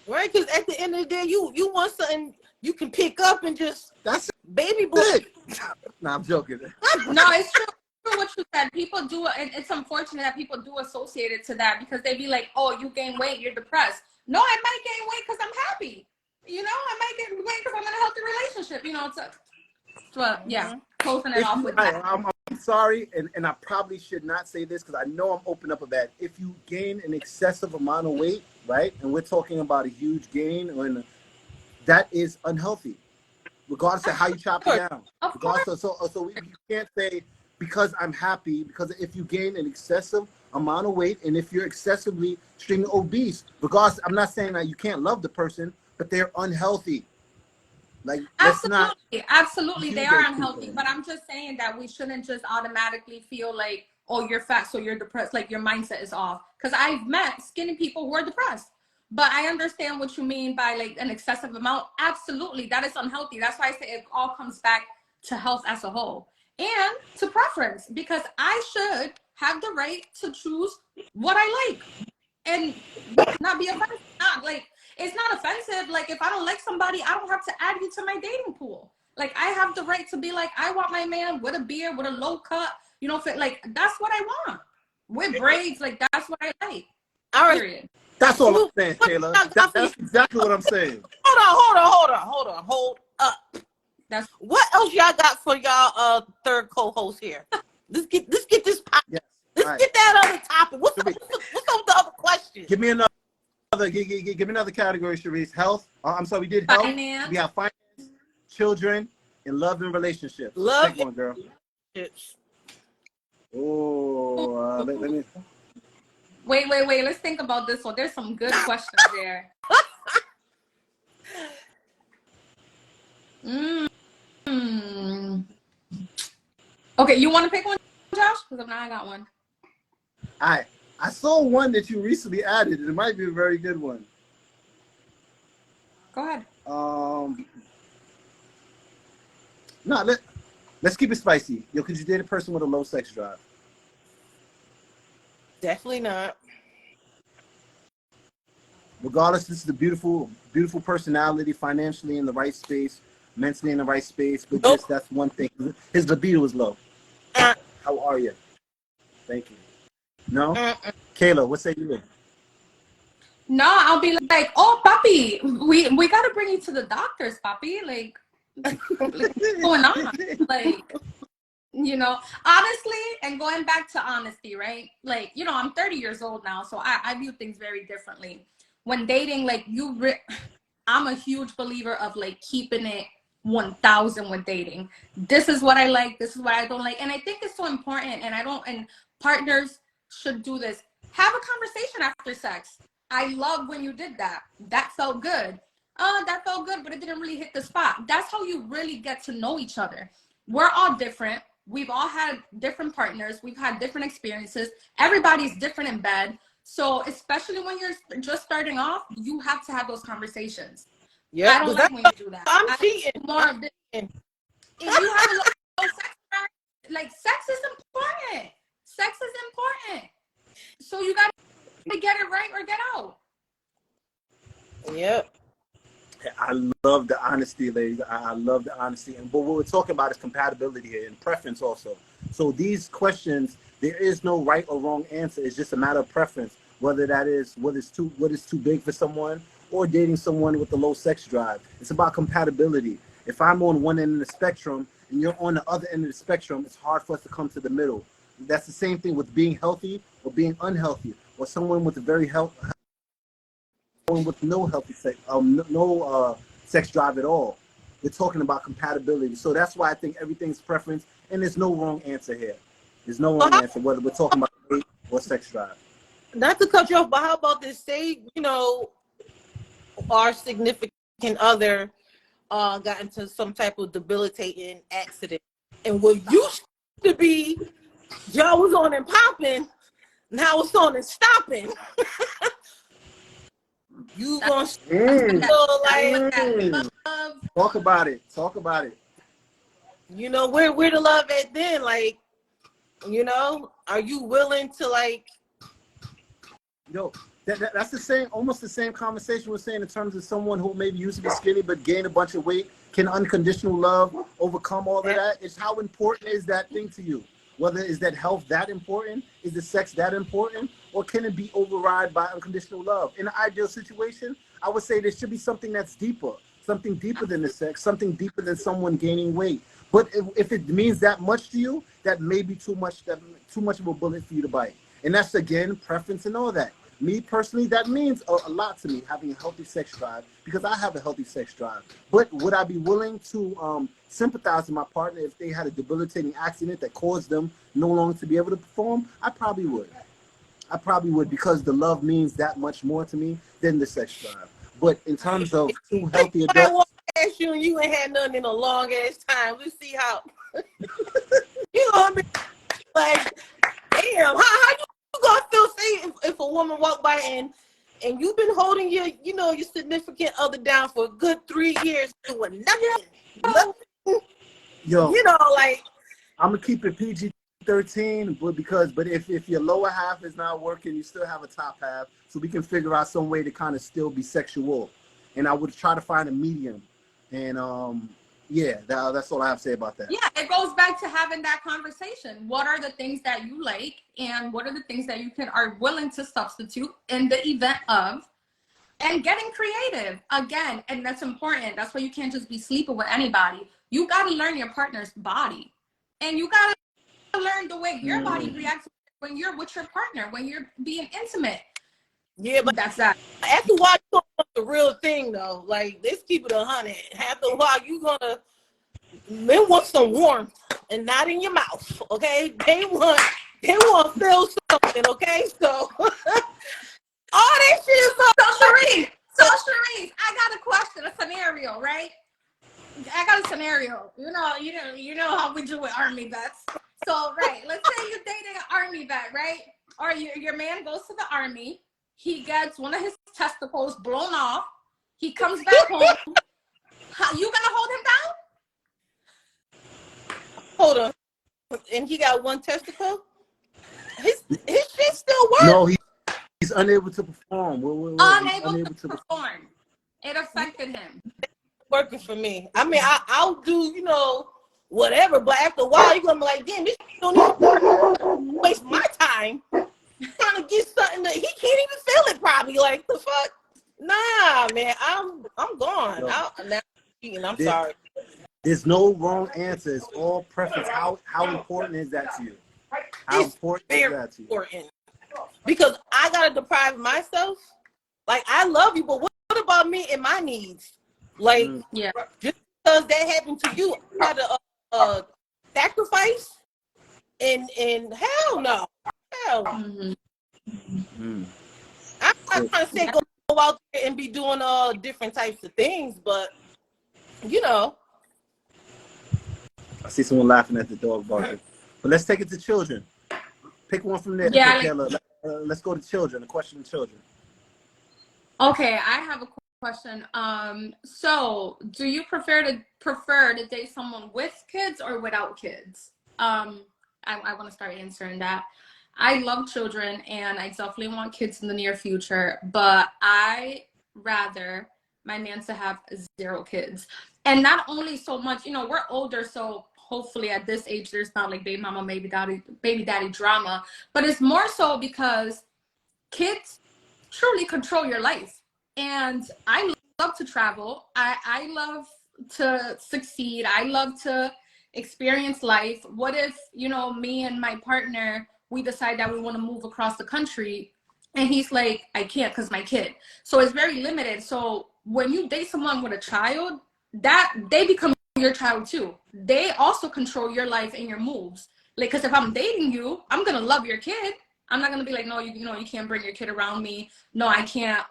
Right, because at the end of the day, you want something you can pick up and just, that's baby boy. No, I'm joking. No, it's true what you said. People do, and it's unfortunate that people do associate it to that, because they be like, oh, you gain weight, you're depressed. No, I might gain weight because I'm happy. You know, I might gain weight because I'm in a healthy relationship. You know, closing it off with that. I'm sorry, and I probably should not say this because I know I'm open up about it. If you gain an excessive amount of weight, right, and we're talking about a huge gain, and that is unhealthy, regardless of how you chop it down. So you can't say, because I'm happy, because if you gain an excessive amount of weight, and if you're excessively extremely obese, regardless, I'm not saying that you can't love the person, but they're unhealthy. Like, absolutely, they are unhealthy. But I'm just saying that we shouldn't just automatically feel like, oh, you're fat, so you're depressed. Like, your mindset is off. Because I've met skinny people who are depressed. But I understand what you mean by like an excessive amount. Absolutely, that is unhealthy. That's why I say it all comes back to health as a whole and to preference, because I should have the right to choose what I like and not be offensive. Not like, it's not offensive. Like, if I don't like somebody, I don't have to add you to my dating pool. Like, I have the right to be like, I want my man with a beard, with a low cut, you know, like, that's what I want. With braids, like, that's what I like. All right. Period. That's all I'm saying, Taylor. That's exactly what I'm saying. Hold up. That's What else y'all got for y'all third co-host here? Let's get this Yes. let's All right. get that other topic. What's up with the other question? Give me give me another category, Sharice. Health. I'm sorry, we did health. finance. We have finance, children, and love and relationships. Love Take one, girl. Chips. Oh, let me. Wait. Let's think about this one. There's some good questions there. Okay, you want to pick one, Josh? Because now I got one. I saw one that you recently added. It might be a very good one. Go ahead. No, let's keep it spicy. Yo, could you date a person with a low sex drive? Definitely not. Regardless, this is a beautiful personality, financially in the right space, mentally in the right space, but Nope. just that's one thing. His libido is low. How are you? Thank you. No? Kayla, what say you? No, I'll be like, oh, papi, we got to bring you to the doctors, papi. Like, what's going on? Like, you know, honestly, and going back to honesty, right? Like, you know, I'm 30 years old now, so I view things very differently. When dating, like, I'm a huge believer of, like, keeping it 1,000 with dating. This is what I like. This is what I don't like. And I think it's so important, and partners should do this. Have a conversation after sex. I love when you did that. That felt good. That felt good, but it didn't really hit the spot. That's how you really get to know each other. We're all different. We've all had different partners. We've had different experiences. Everybody's different in bed. So especially when you're just starting off, you have to have those conversations. Yeah, I don't like when you do that. I'm cheating. More of this. If you have a low sex drive, like, sex is important. Sex is important. So you got to get it right or get out. Yep. I love the honesty, ladies. I love the honesty. And but what we're talking about is compatibility here and preference also. So these questions, there is no right or wrong answer. It's just a matter of preference, whether that is what is too big for someone or dating someone with a low sex drive. It's about compatibility. If I'm on one end of the spectrum and you're on the other end of the spectrum, it's hard for us to come to the middle. That's the same thing with being healthy or being unhealthy, or someone with a very someone with no healthy sex, sex drive at all. We're talking about compatibility. So that's why I think everything's preference, and there's no wrong answer here. There's no wrong answer, whether we're talking about weight or sex drive. Not to cut you off, but how about this? Say, you know, our significant other got into some type of debilitating accident, and what used to be y'all was on and popping, now it's on and stopping. You gonna Talk about it. Talk about it. You know, where the love at then? Like, you know, are you willing to, like? Yo, that's the same, almost the same conversation we're saying in terms of someone who maybe used to be skinny but gained a bunch of weight. Can unconditional love overcome all of that? It's how important is that thing to you? Whether is that health that important? Is the sex that important? Or can it be override by unconditional love? In an ideal situation, I would say there should be something that's deeper, something deeper than the sex, something deeper than someone gaining weight. But if it means that much to you, that may be too much of a bullet for you to bite. And that's, again, preference and all that. Me personally, that means a lot to me, having a healthy sex drive, because I have a healthy sex drive. But would I be willing to sympathize with my partner if they had a debilitating accident that caused them no longer to be able to perform? I probably would. Because the love means that much more to me than the sex drive. But in terms of two healthy adults, I walk past you and you ain't had nothing in a long ass time. Let's see how. You know what I mean? Like, damn, how you gonna feel safe if a woman walk by and you've been holding your significant other down for a good 3 years doing nothing. yo, You know, like, I'm gonna keep it PG 13, but if your lower half is not working, you still have a top half, so we can figure out some way to kind of still be sexual. And I would try to find a medium. And that's all I have to say about that. Yeah, it goes back to having that conversation. What are the things that you like, and what are the things that you are willing to substitute in the event of, and getting creative again. And that's important. That's why you can't just be sleeping with anybody. You got to learn your partner's body, and you got to learn the way your body reacts when you're with your partner, when you're being intimate. Yeah, but that's that. After a while, you don't want the real thing though. Like, let's keep it 100. After a while, they want some warmth and not in your mouth. Okay, they want to feel something. Okay, so all that shit is up. So Sharice, I got a question, a scenario, right? I got a scenario. You know how we do with army vets. So, right, let's say you're dating an army vet, right? Or your man goes to the army. He gets one of his testicles blown off. He comes back home. You gonna hold him down? Hold on. And he got one testicle? His shit still works. No, he's unable to perform. Unable to perform. It affected him. Working for me. I mean, I'll do, whatever, but after a while, you're going to be like, damn, this don't even waste my time trying to get something that he can't even feel it probably. Like, the fuck? Nah, man, I'm gone. I'm sorry. There's no wrong answer. It's all preference. How important is that to you? How important is that to you? Important. Because I got to deprive myself. Like, I love you, but what about me and my needs? Like, just because that happened to you, I had to sacrifice? And hell no. Hell. I'm not trying to say go out there and be doing different types of things, but, I see someone laughing at the dog barking. But let's take it to children. Pick one from there. Yeah. Let's go to children. A question of children. Okay, I have a question. So do you prefer to date someone with kids or without kids? I want to start answering that. I love children and I definitely want kids in the near future, but I rather my man to have 0 kids. And not only so much, we're older, so hopefully at this age there's not like baby mama, baby daddy drama, but it's more so because kids truly control your life. And I love to travel. I love to succeed. I love to experience life. What if, me and my partner, we decide that we want to move across the country and he's like, I can't because my kid. So it's very limited. So when you date someone with a child, that they become your child too. They also control your life and your moves. Like, because if I'm dating you, I'm going to love your kid. I'm not going to be like, no, you can't bring your kid around me. No, I can't.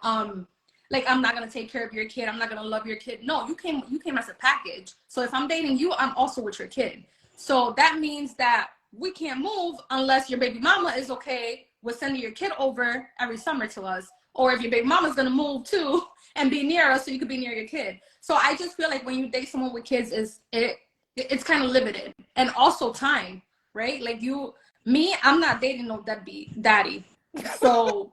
Like, I'm not going to take care of your kid. I'm not going to love your kid. No, you came as a package. So if I'm dating you, I'm also with your kid. So that means that we can't move unless your baby mama is okay with sending your kid over every summer to us. Or if your baby mama's going to move too and be near us so you could be near your kid. So I just feel like when you date someone with kids, it's kind of limited. And also time, right? Like I'm not dating no deadbeat daddy. So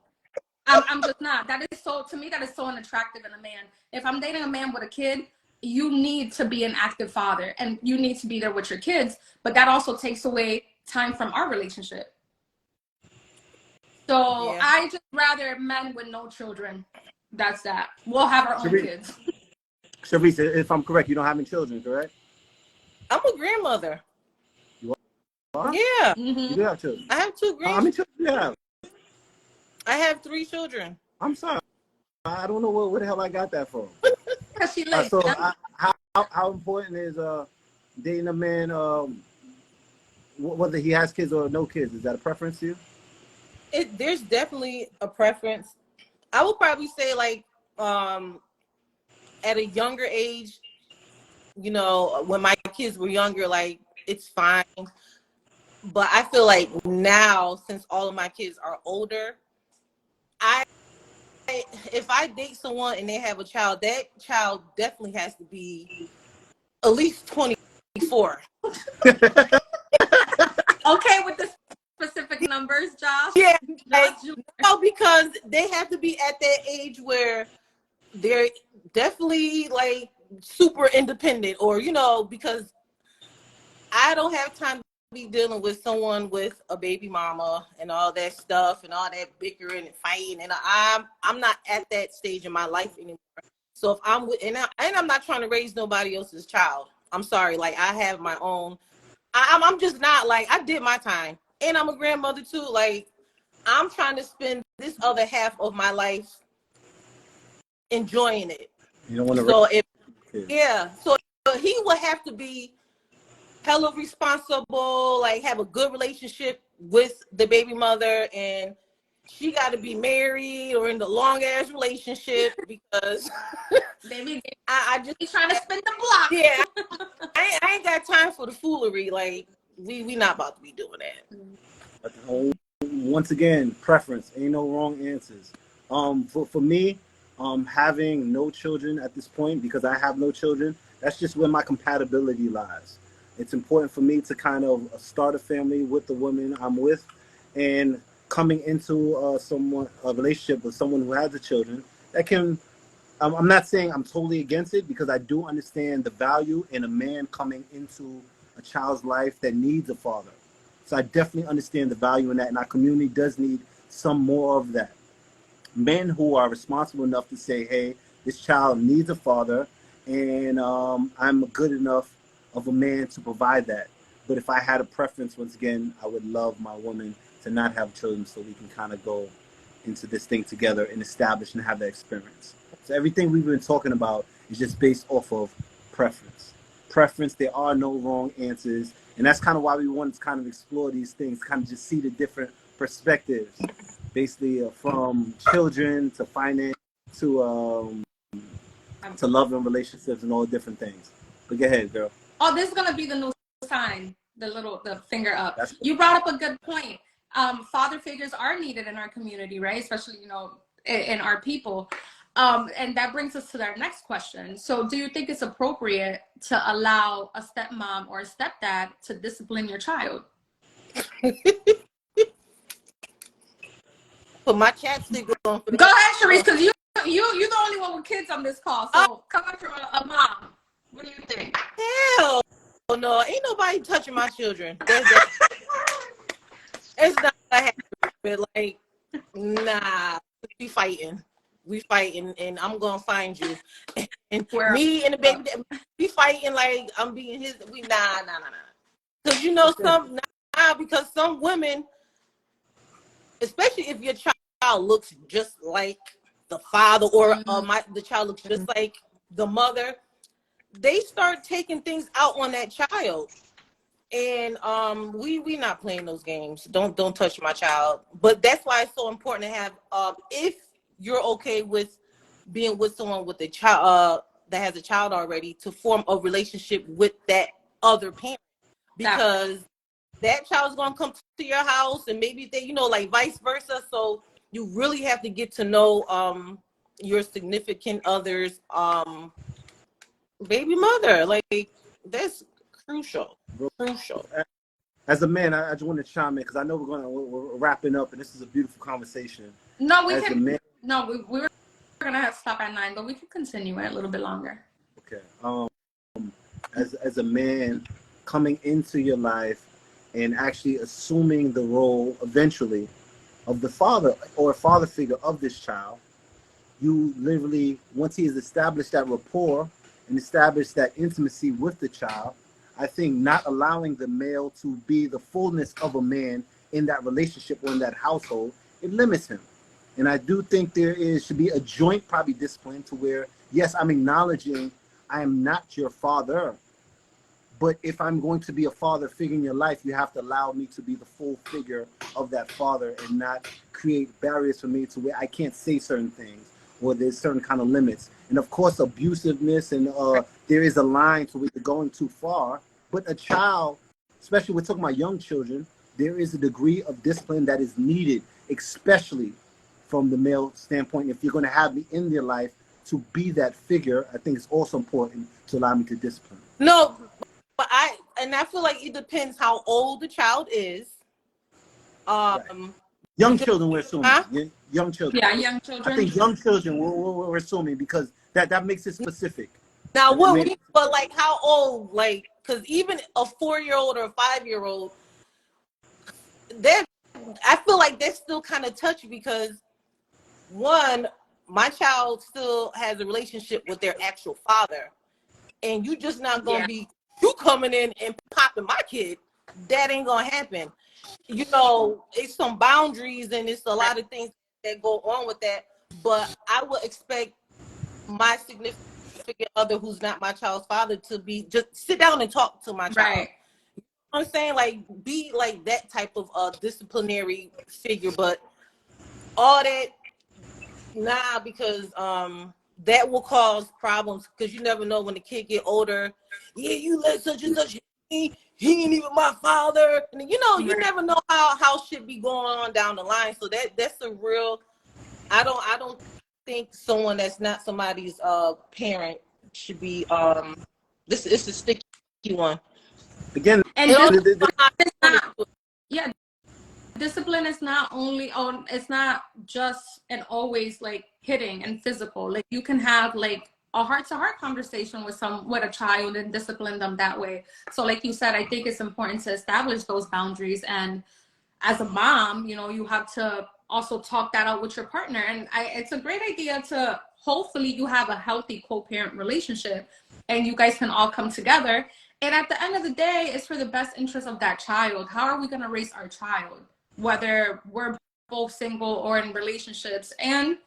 I'm just not. To me, that is so unattractive in a man. If I'm dating a man with a kid, you need to be an active father and you need to be there with your kids. But that also takes away time from our relationship. So yeah. I just rather men with no children. That's that. We'll have our own kids. Sharice, if I'm correct, you don't have any children, correct? I'm a grandmother. You are? Yeah. Mm-hmm. You do have children? I have 2 grandchildren. How many children do you have? I have 3 children. I'm sorry. I don't know where the hell I got that from. How important is dating a man, whether he has kids or no kids? Is that a preference to you? There's definitely a preference. I would probably say like at a younger age, when my kids were younger, like it's fine. But I feel like now, since all of my kids are older, if I date someone and they have a child, that child definitely has to be at least 24. okay with the specific numbers, Josh? Yeah, Josh like, Jr. no, because they have to be at that age where they're definitely like super independent, or because I don't have time to be dealing with someone with a baby mama and all that stuff and all that bickering and fighting, and I'm not at that stage in my life anymore. So if I'm with, and I'm not trying to raise nobody else's child. I'm sorry, like I have my own. I'm just not, like, I did my time, and I'm a grandmother too. Like, I'm trying to spend this other half of my life enjoying it. You don't want to. So if Kids. yeah, so he would have to be hella responsible, like have a good relationship with the baby mother, and she got to be married or in the long ass relationship because Baby, I just he's trying to spin the block. yeah, I ain't got time for the foolery. Like we not about to be doing that. Once again, preference. Ain't no wrong answers. For me, having no children at this point, because I have no children, that's just where my compatibility lies. It's important for me to kind of start a family with the woman I'm with, and coming into a relationship with someone who has the children. That can. I'm not saying I'm totally against it, because I do understand the value in a man coming into a child's life that needs a father. So I definitely understand the value in that, and our community does need some more of that. Men who are responsible enough to say, hey, this child needs a father, and I'm good enough of a man to provide that. But if I had a preference, once again, I would love my woman to not have children, so we can kind of go into this thing together and establish and have that experience. So everything we've been talking about is just based off of preference. Preference, there are no wrong answers. And that's kind of why we wanted to kind of explore these things, kind of just see the different perspectives, basically from children to finance to love and relationships and all different things. But go ahead, girl. Oh, this is gonna be the new sign, the finger up. That's You brought up a good point. Father figures are needed in our community, right? Especially, in our people. And that brings us to our next question. So do you think it's appropriate to allow a stepmom or a stepdad to discipline your child? Put my chapstick on for that. Go ahead, Sharice, because you're the only one with kids on this call. So coming from a mom, what do you think? Hell no, ain't nobody touching my children. It's not gonna happen. Like, nah, we fighting, and I'm gonna find you. And me and the baby, we fighting like I'm being his. We nah. Because because some women, especially if your child looks just like the father, or the child looks just like the mother, they start taking things out on that child. And we not playing those games. Don't touch my child. But that's why it's so important to have, if you're okay with being with someone with a child that has a child already, to form a relationship with that other parent, because that child's gonna come to your house, and maybe they, like vice versa. So you really have to get to know your significant other's baby mother. Like, that's crucial. As a man, I just want to chime in, because I know we're wrapping up, and this is a beautiful conversation. No, we were gonna have to stop at 9, but we can continue it a little bit longer. Okay. As a man coming into your life and actually assuming the role eventually of the father or father figure of this child, you literally, once he has established that rapport and established that intimacy with the child, I think not allowing the male to be the fullness of a man in that relationship or in that household, it limits him. And I do think should be a joint probably discipline, to where, yes, I'm acknowledging I am not your father, but if I'm going to be a father figure in your life, you have to allow me to be the full figure of that father, and not create barriers for me to where I can't say certain things, or there's certain kind of limits. And of course, abusiveness, and there is a line to where you're going too far. But a child, especially we're talking about young children, there is a degree of discipline that is needed, especially from the male standpoint. If you're going to have me in their life to be that figure, I think it's also important to allow me to discipline. No, but and I feel like it depends how old the child is. Young children, we're assuming. Huh? Young children. Yeah, young I children. think young children, we're assuming because that makes it specific. Now, but like how old? Like, because even a 4-year-old or a 5-year-old, I feel like that's still kind of touchy because one, my child still has a relationship with their actual father, and you just not gonna be you coming in and popping my kid. That ain't gonna happen. You know, it's some boundaries and it's a lot of things that go on with that. But I would expect my significant other, who's not my child's father, to be just sit down and talk to my child. Right. You know what I'm saying, like, be like that type of disciplinary figure. But all that, nah, because that will cause problems because you never know when the kid get older. Yeah, you let such and such. He ain't even my father. And you know, you never know how shit be going on down the line. So that's a real. I don't think someone that's not somebody's parent should be this is a sticky one. Again, And the, discipline is not only on, it's not just and always like hitting and physical. Like you can have like a heart-to-heart conversation with a child and discipline them that way. So like you said, I think it's important to establish those boundaries. And as a mom, you know, you have to also talk that out with your partner. And it's a great idea to hopefully you have a healthy co-parent relationship and you guys can all come together. And at the end of the day, it's for the best interest of that child. How are we going to raise our child, whether we're both single or in relationships? And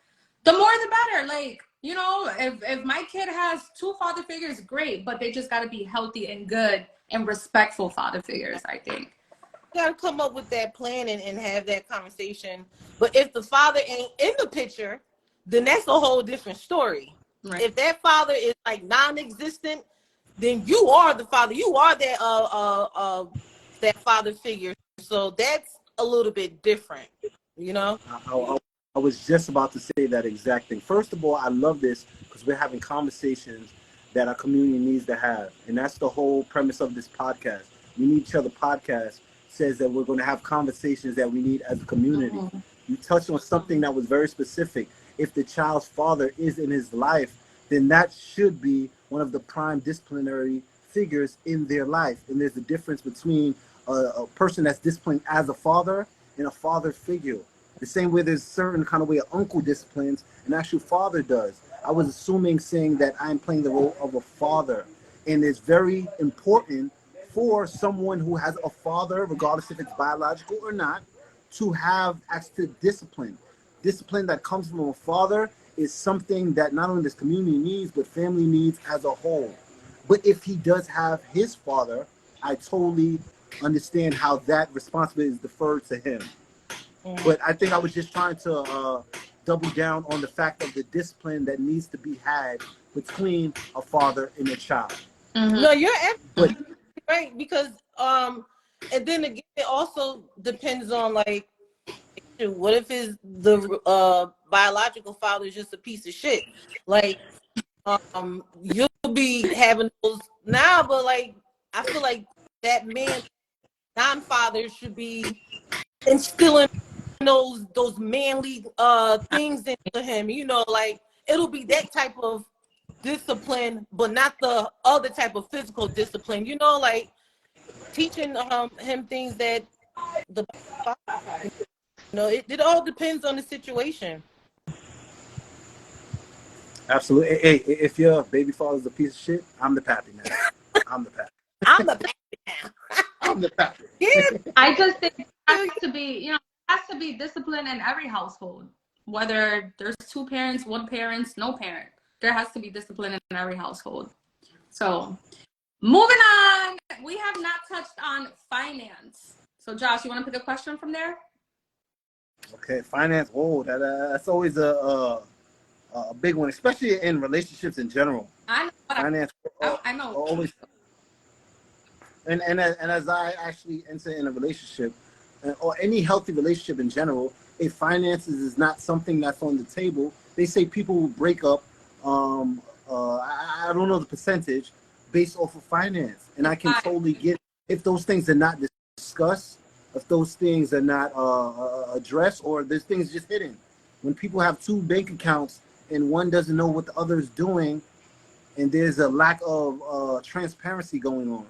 the more the better. Like, you know, if my kid has 2 father figures, great, but they just got to be healthy and good and respectful father figures, I think. You got to come up with that plan and have that conversation. But if the father ain't in the picture, then that's a whole different story. Right. If that father is like non-existent, then you are the father. You are that father figure. So that's a little bit different, you know? I was just about to say that exact thing. First of all, I love this because we're having conversations that our community needs to have. And that's the whole premise of this podcast. We Need Each Other podcast says that we're going to have conversations that we need as a community. Mm-hmm. You touched on something that was very specific. If the child's father is in his life, then that should be one of the prime disciplinary figures in their life. And there's a difference between a person that's disciplined as a father and a father figure. The same way there's a certain kind of way an uncle disciplines an actual father does. I was saying that I'm playing the role of a father. And it's very important for someone who has a father, regardless if it's biological or not, to have access to discipline. Discipline that comes from a father is something that not only this community needs, but family needs as a whole. But if he does have his father, I totally understand how that responsibility is deferred to him. Mm-hmm. But I think I was just trying to double down on the fact of the discipline that needs to be had between a father and a child. Mm-hmm. No, you're absolutely right, because and then again, it also depends on like, what if the biological father is just a piece of shit? Like, you'll be having those now, but like, I feel like that man, non-father, should be instilling those manly things into him. You know, like it'll be that type of discipline, but not the other type of physical discipline. You know, like teaching him things that the father. You know, it all depends on the situation. Absolutely. Hey, if your baby father's a piece of shit, I'm the pappy now. I'm the pappy. I'm the pappy now. I'm the pappy. Yeah. I just think it has to be, you know, it has to be discipline in every household. Whether there's 2 parents, 1 parent, no parent. There has to be discipline in every household. So, moving on. We have not touched on finance. So, Josh, you want to pick a question from there? Okay, finance. Whoa, that's always a big one, especially in relationships in general. I know. Finance. I know. Always. And as I actually enter in a relationship, or any healthy relationship in general, if finances is not something that's on the table, they say people will break up. I don't know the percentage based off of finance, and I can totally get if those things are not discussed, if those things are not addressed, or there's things just hidden. When people have two bank accounts and one doesn't know what the other is doing, and there's a lack of transparency going on,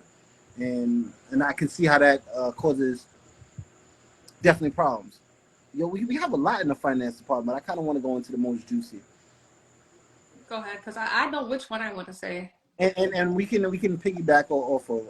and I can see how that causes definitely problems. We have a lot in the finance department. I kind of want to go into the most juicy. Go ahead, because I know which one I want to say. And we can piggyback off of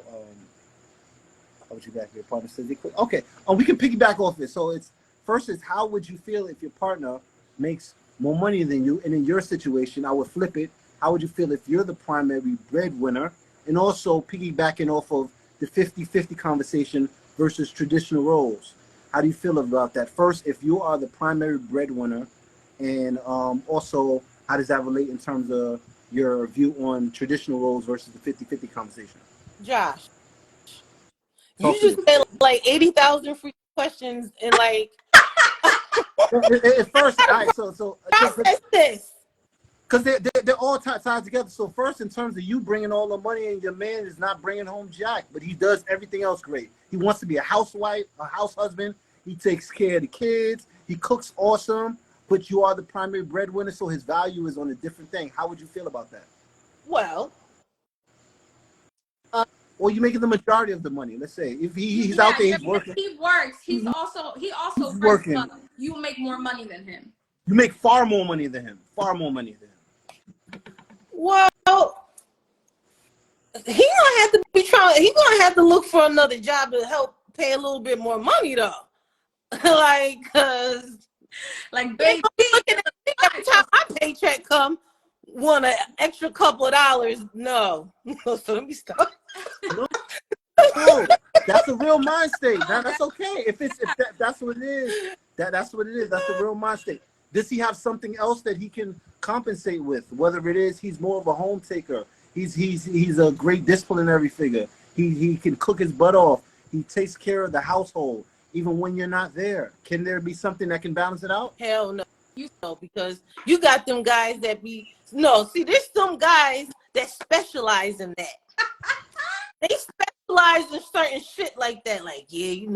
what you back your partner says. Okay, we can piggyback off it. So it's first is how would you feel if your partner makes more money than you, and in your situation, I would flip it. How would you feel if you're the primary breadwinner? And also piggybacking off of the 50-50 conversation versus traditional roles. How do you feel about that? First, if you are the primary breadwinner, and also how does that relate in terms of your view on traditional roles versus the 50-50 conversation? Josh, you just said like 80,000 free questions and like. At first, all right, so this. Because they're all tied together. So first, in terms of you bringing all the money, and your man is not bringing home jack, but he does everything else great. He wants to be a housewife, a house husband. He takes care of the kids. He cooks awesome. But you are the primary breadwinner, so his value is on a different thing. How would you feel about that? Well, or you making the majority of the money. Let's say if he's out there, he's working. He works. He also he's working. You make more money than him. You make far more money than him. Far more money than him. Well, he gonna have to be trying. He gonna have to look for another job to help pay a little bit more money, though. Cause baby, every time my paycheck come, want an extra couple of dollars. No, so let me stop. No, that's a real mind state. Now that's okay. If that's what it is, that's what it is. That's a real mind state. Does he have something else that he can compensate with? Whether it is he's more of a home taker, he's a great disciplinary figure. He can cook his butt off. He takes care of the household even when you're not there. Can there be something that can balance it out? Hell no. You know, because you got them guys that there's some guys that specialize in that. They specialize in certain shit like that. Like, I'm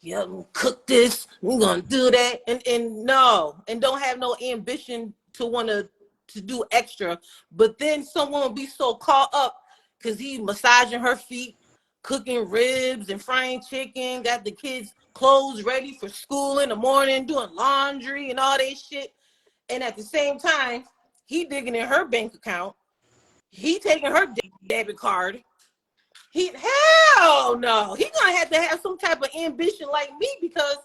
gonna cook this, we're gonna do that, and don't have no ambition to want to do extra. But then someone will be so caught up because he's massaging her feet, cooking ribs and frying chicken, got the kids' clothes ready for school in the morning, doing laundry and all that shit. And at the same time, he digging in her bank account. He taking her debit card. Hell no. He gonna have to have some type of ambition like me, because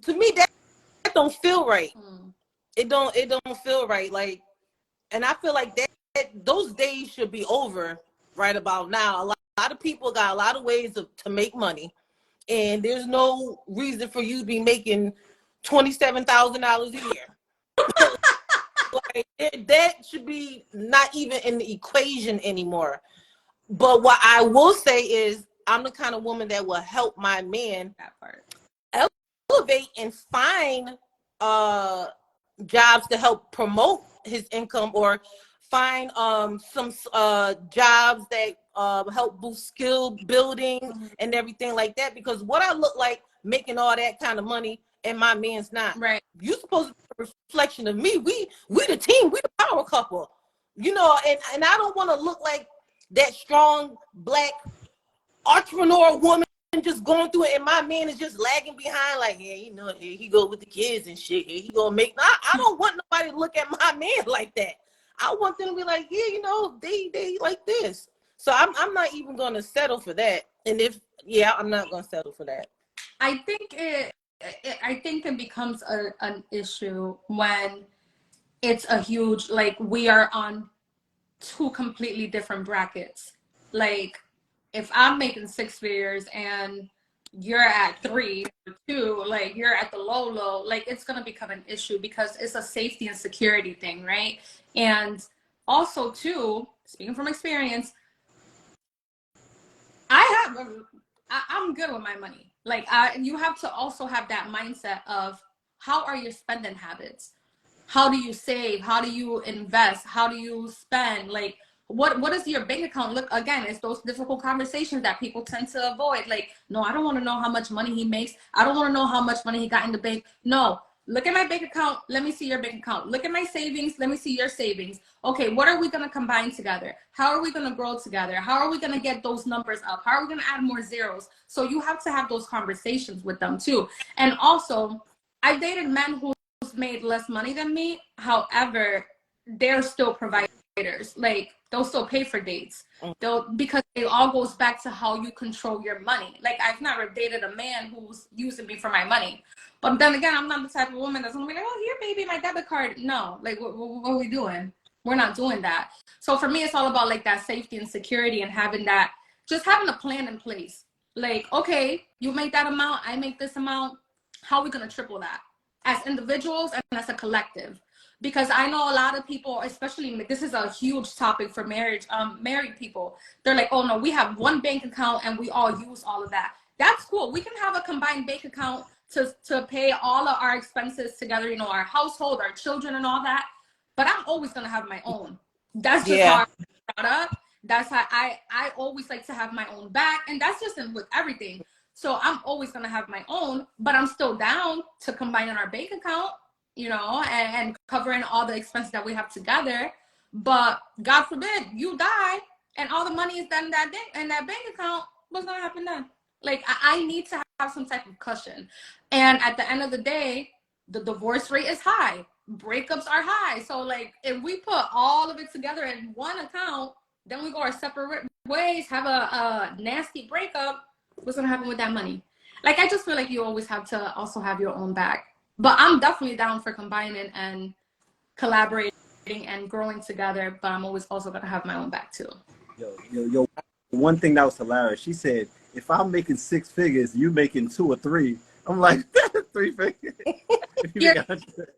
to me that don't feel right. It don't feel right. Like, and I feel like that those days should be over right about now. A lot of people got a lot of ways to make money, and there's no reason for you to be making $27,000 a year. Like, that should be not even in the equation anymore. But what I will say is, I'm the kind of woman that will help my man elevate and find jobs to help promote his income, or find some jobs that help boost skill building and everything like that. Because what I look like making all that kind of money and my man's not. Right. You're supposed to be a reflection of me. We the team. We the power couple. And I don't want to look like that strong black entrepreneur woman just going through it, and my man is just lagging behind, like, here he go with the kids and shit. Here he gonna make. I don't want nobody to look at my man like that. I want them to be like, they like this. So I'm not even gonna settle for that. And I'm not gonna settle for that. I think it becomes an issue when it's a huge, like, we are on two completely different brackets. Like, if I'm making 6 figures and you're at 3 or 2, like, you're at the low, like, it's gonna become an issue, because it's a safety and security thing, right? And also too, speaking from experience, I'm good with my money. Like, you have to also have that mindset of, how are your spending habits? How do you save? How do you invest? How do you spend? Like, What does your bank account look? Again, it's those difficult conversations that people tend to avoid. Like, no, I don't want to know how much money he makes. I don't want to know how much money he got in the bank. No, look at my bank account. Let me see your bank account. Look at my savings. Let me see your savings. Okay, what are we going to combine together? How are we going to grow together? How are we going to get those numbers up? How are we going to add more zeros? So you have to have those conversations with them too. And also, I've dated men who's made less money than me. However, they're still providers. Like, they'll still pay for dates. Because it all goes back to how you control your money. Like, I've never dated a man who's using me for my money. But then again, I'm not the type of woman that's gonna be like, oh, here, baby, my debit card. No, like, what are we doing? We're not doing that. So for me, it's all about like that safety and security and having a plan in place. Like, okay, you make that amount, I make this amount. How are we gonna triple that as individuals and as a collective? Because I know a lot of people, especially, this is a huge topic for married people. They're like, oh no, we have one bank account and we all use all of that. That's cool. We can have a combined bank account to pay all of our expenses together, you know, our household, our children and all that. But I'm always going to have my own. That's just how I brought up. That's how I always like to have my own back. And that's just with everything. So I'm always going to have my own, but I'm still down to combining our bank account, you know, and covering all the expenses that we have together. But God forbid you die and all the money is done in that bank account. What's going to happen then? Like, I need to have some type of cushion. And at the end of the day, the divorce rate is high. Breakups are high. So, like, if we put all of it together in one account, then we go our separate ways, have a nasty breakup, what's going to happen with that money? Like, I just feel like you always have to also have your own back. But I'm definitely down for combining and collaborating and growing together. But I'm always also going to have my own back, too. Yo. One thing that was hilarious, she said, if I'm making 6 figures, you making 2 or 3. I'm like, 3 figures. You're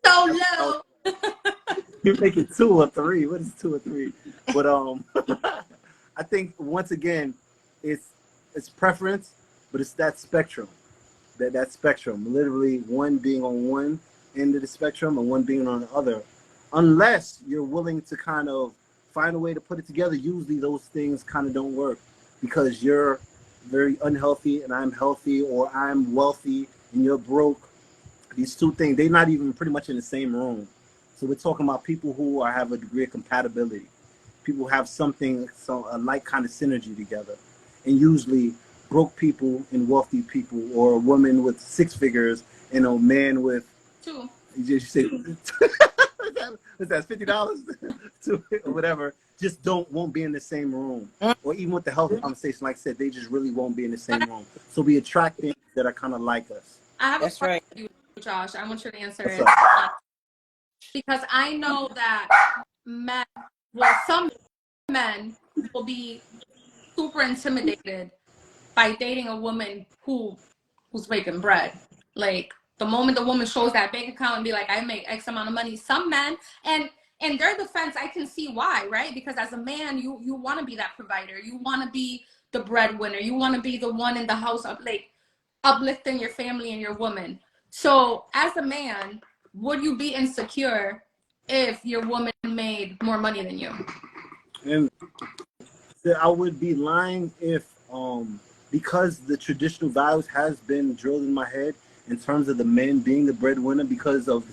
so low. You're making 2 or 3. What is 2 or 3? But I think once again, it's preference, but it's that spectrum. That spectrum. Literally one being on one end of the spectrum and one being on the other. Unless you're willing to kind of find a way to put it together, usually those things kind of don't work because you're very unhealthy and I'm healthy, or I'm wealthy and you're broke. These two things, they're not even pretty much in the same room. So we're talking about people who have a degree of compatibility. People who have a like kind of synergy together. And usually broke people and wealthy people, or a woman with 6 figures and a man with 2. You say, that's $50 or whatever, just won't be in the same room. Or even with the health conversation, like I said, they just really won't be in the same room. So we attract things that are kind of like us. I have That's a question right. for you, Josh. I want you to answer What's it. up? Because I know that some men will be super intimidated by dating a woman who's making bread. Like, the moment the woman shows that bank account and be like, I make X amount of money, some men, and in their defense, I can see why, right? Because as a man, you want to be that provider. You want to be the breadwinner. You want to be the one in the house uplifting your family and your woman. So as a man, would you be insecure if your woman made more money than you? And I would be lying if, because the traditional values has been drilled in my head in terms of the men being the breadwinner, because of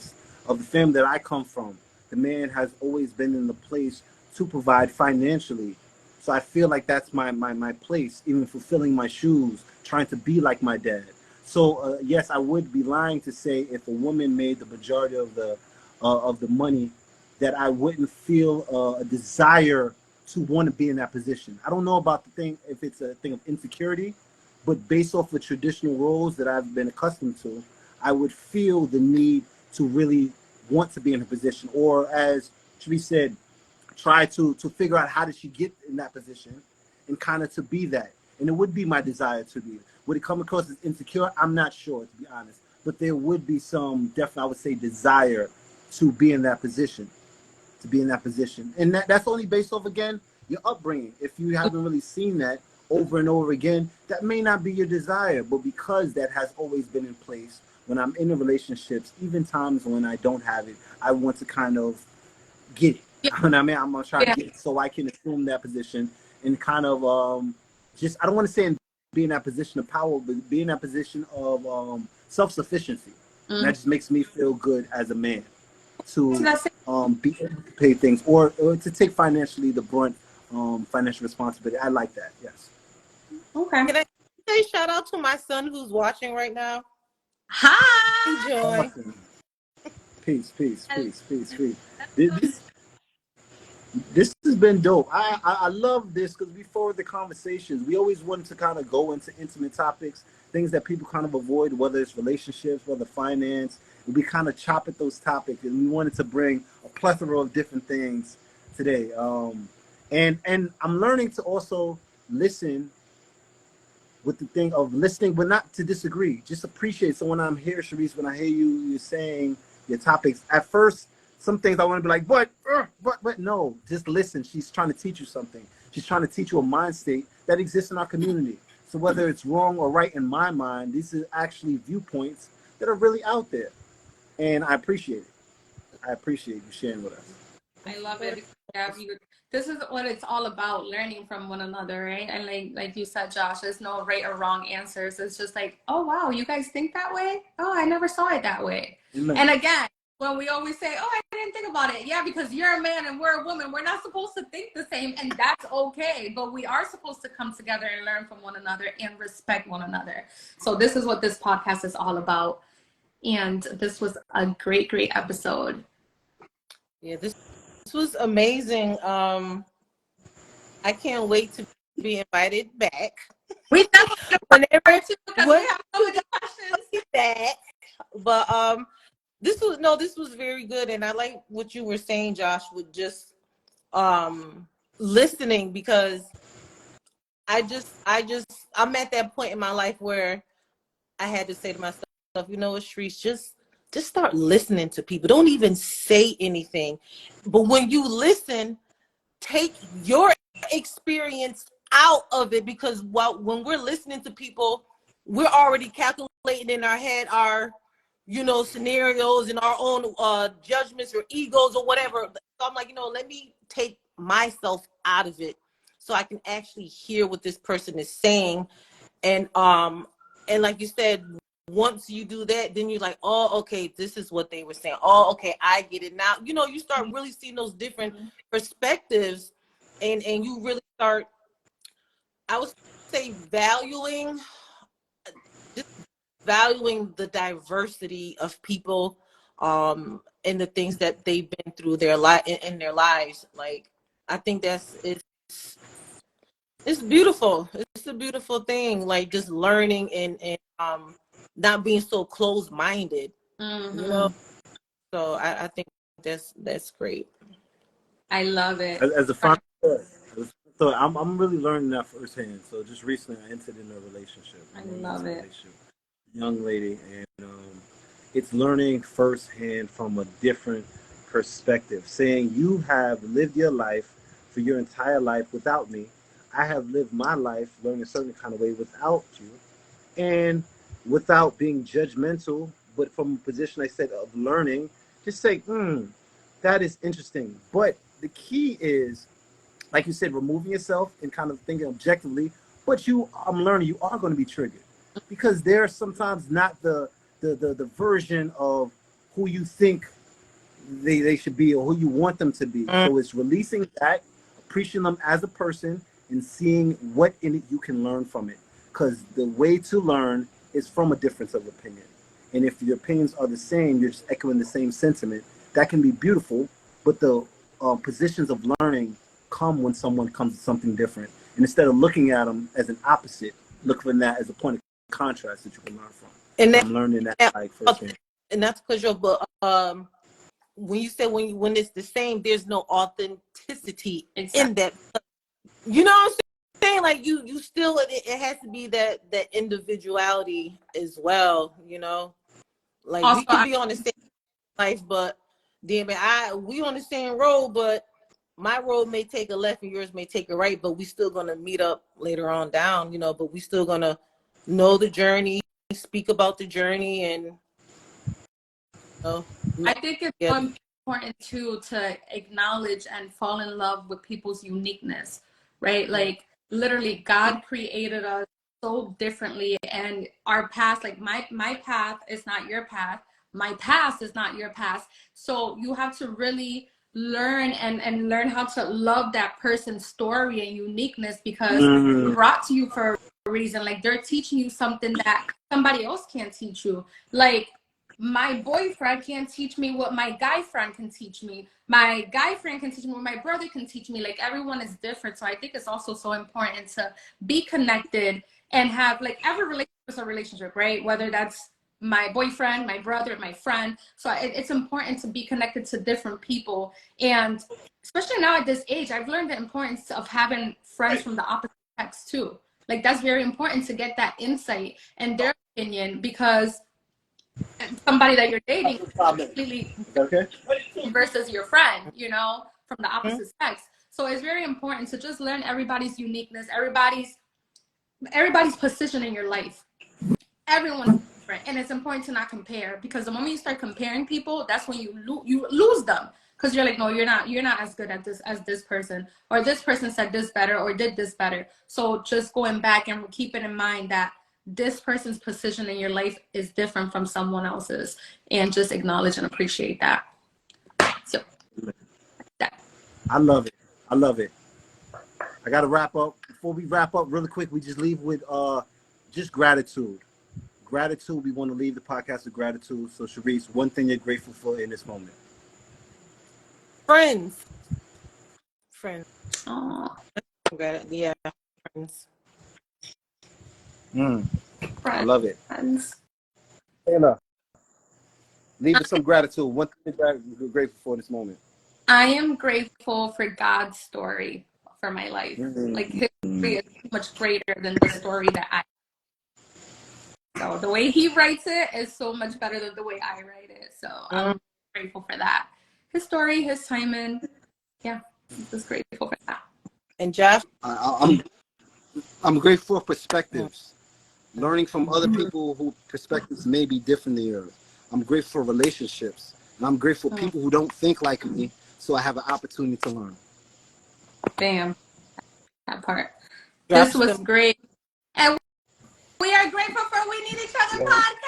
the family that I come from. The man has always been in the place to provide financially. So I feel like that's my place, even fulfilling my shoes, trying to be like my dad. So yes, I would be lying to say if a woman made the majority of the money, that I wouldn't feel a desire to want to be in that position. I don't know about the thing, if it's a thing of insecurity, but based off the traditional roles that I've been accustomed to, I would feel the need to really want to be in a position, or as Sheree said, try to figure out how did she get in that position and kind of to be that. And it would be my desire to be. Would it come across as insecure? I'm not sure, to be honest. But there would be some definitely, I would say, desire to be in that position. And that's only based off, again, your upbringing. If you haven't really seen that over and over again, that may not be your desire. But because that has always been in place, when I'm in the relationships, even times when I don't have it, I want to kind of get it. And I mean, I'm gonna try to get so I can assume that position and kind of just I don't want to say be in that position of power, but be in that position of self-sufficiency. And that just makes me feel good as a man to be able to pay things or to take financially the brunt, financial responsibility. I like that. Yes. Okay. Can I say shout out to my son who's watching right now? Hi. Joy. Peace. This has been dope. I love this because before the conversations, we always wanted to kind of go into intimate topics, things that people kind of avoid, whether it's relationships, whether finance. We kind of chop at those topics, and we wanted to bring a plethora of different things today. And I'm learning to also listen with the thing of listening, but not to disagree. Just appreciate. So when I'm here, Sharice, when I hear you're saying your topics, at first, some things I want to be like, but no, just listen. She's trying to teach you something. She's trying to teach you a mind state that exists in our community. So whether it's wrong or right in my mind, these are actually viewpoints that are really out there. And I appreciate it. I appreciate you sharing with us. I love it. This is what it's all about, learning from one another, right? And like you said, Josh, there's no right or wrong answers. It's just like, oh, wow, you guys think that way? Oh, I never saw it that way. Amen. And again, when we always say, oh, I didn't think about it. Yeah, because you're a man and we're a woman. We're not supposed to think the same, and that's okay. But we are supposed to come together and learn from one another and respect one another. So this is what this podcast is all about. And this was a great, great episode. Yeah, this was amazing. I can't wait to be invited back. We definitely whenever because we have so many questions. Back. But this was very good, and I like what you were saying, Josh, with just listening, because I'm at that point in my life where I had to say to myself, you know what, Sharice, just start listening to people. Don't even say anything. But when you listen, take your experience out of it, because when we're listening to people, we're already calculating in our head our, scenarios and our own judgments or egos or whatever. So I'm like, let me take myself out of it so I can actually hear what this person is saying. And like you said, once you do that, then you're like, oh, okay, this is what they were saying. Oh, okay, I get it now. You start really seeing those different perspectives, and you really start, I would say, valuing the diversity of people, and the things that they've been through in their lives. Like, I think it's beautiful. It's a beautiful thing. Like, just learning and not being so closed-minded, So I think that's great. I love it. As a final so I'm really learning that firsthand. So just recently I entered in a relationship. I love it. Young lady, and it's learning firsthand from a different perspective. Saying you have lived your life for your entire life without me. I have lived my life learning a certain kind of way without you. And without being judgmental, but from a position, I said, of learning, just say, that is interesting. But the key is, like you said, removing yourself and kind of thinking objectively, but I'm learning you are going to be triggered, because they're sometimes not the version of who you think they should be or who you want them to be. So it's releasing that, appreciating them as a person, and seeing what in it you can learn from it. Because the way to learn is from a difference of opinion. And if your opinions are the same, you're just echoing the same sentiment. That can be beautiful, but the positions of learning come when someone comes to something different. And instead of looking at them as an opposite, look for that as a point of contrast that you can learn from. And I'm learning that like firsthand. And that's because when you say when it's the same, there's no authenticity in that. You know what I'm saying? Like you still, it has to be that individuality as well. Like also, we can be on the same life, but then we on the same road, but my road may take a left and yours may take a right, but we still gonna meet up later on down. But we still gonna know the journey, speak about the journey, and I think it's important too to acknowledge and fall in love with people's uniqueness, right? Like literally God created us so differently, and our past, like my path is not your path, my past is not your past. So you have to really learn and learn how to love that person's story and uniqueness, because brought to you for a reason. Like they're teaching you something that somebody else can't teach you. Like my boyfriend can't teach me what my guy friend can teach me. My guy friend can teach me what my brother can teach me. Like everyone is different. So I think it's also so important to be connected and have, like, every relationship is a relationship, right? Whether that's my boyfriend, my brother, my friend. So it's important to be connected to different people. And especially now at this age, I've learned the importance of having friends from the opposite sex too. Like that's very important to get that insight and their opinion, because somebody that you're dating is completely Okay. versus your friend, you know, from the opposite sex. So it's very important to just learn everybody's uniqueness, everybody's position in your life. Everyone's different, and it's important to not compare, because the moment you start comparing people, that's when you lose them, because you're like, no, you're not as good at this as this person, or this person said this better or did this better. So just going back and keeping in mind that this person's position in your life is different from someone else's, and just acknowledge and appreciate that. So that. I love it. I love it. I got to wrap up. Before we wrap up really quick, we just leave with just gratitude. Gratitude. We want to leave the podcast with gratitude. So Sharice, one thing you're grateful for in this moment. Friends. Aww. Yeah, friends. I love it. Friends. Taylor, leave with some gratitude. One thing you're grateful for in this moment. I am grateful for God's story for my life. Like his story is much greater than the story that I. So the way he writes it is so much better than the way I write it. So I'm grateful for that. His story, his timing. Yeah, I'm just grateful for that. And Josh? I'm grateful for perspectives. Learning from other people whose perspectives may be different than yours. I'm grateful for relationships. And I'm grateful for people who don't think like me, so I have an opportunity to learn. Damn. That part. This was great. And we are grateful for We Need Each Other podcast.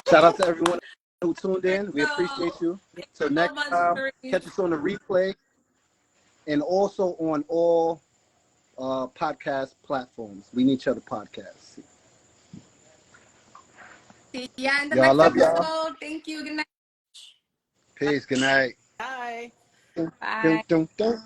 Shout out to everyone who tuned in. We appreciate you. Till next time, catch us on the replay and also on all podcast platforms. We Need Each Other podcast. See ya in the Y'all, next love episode. y'all. Thank you. Good night. Peace. Good night. Bye. Bye. Dun, dun, dun.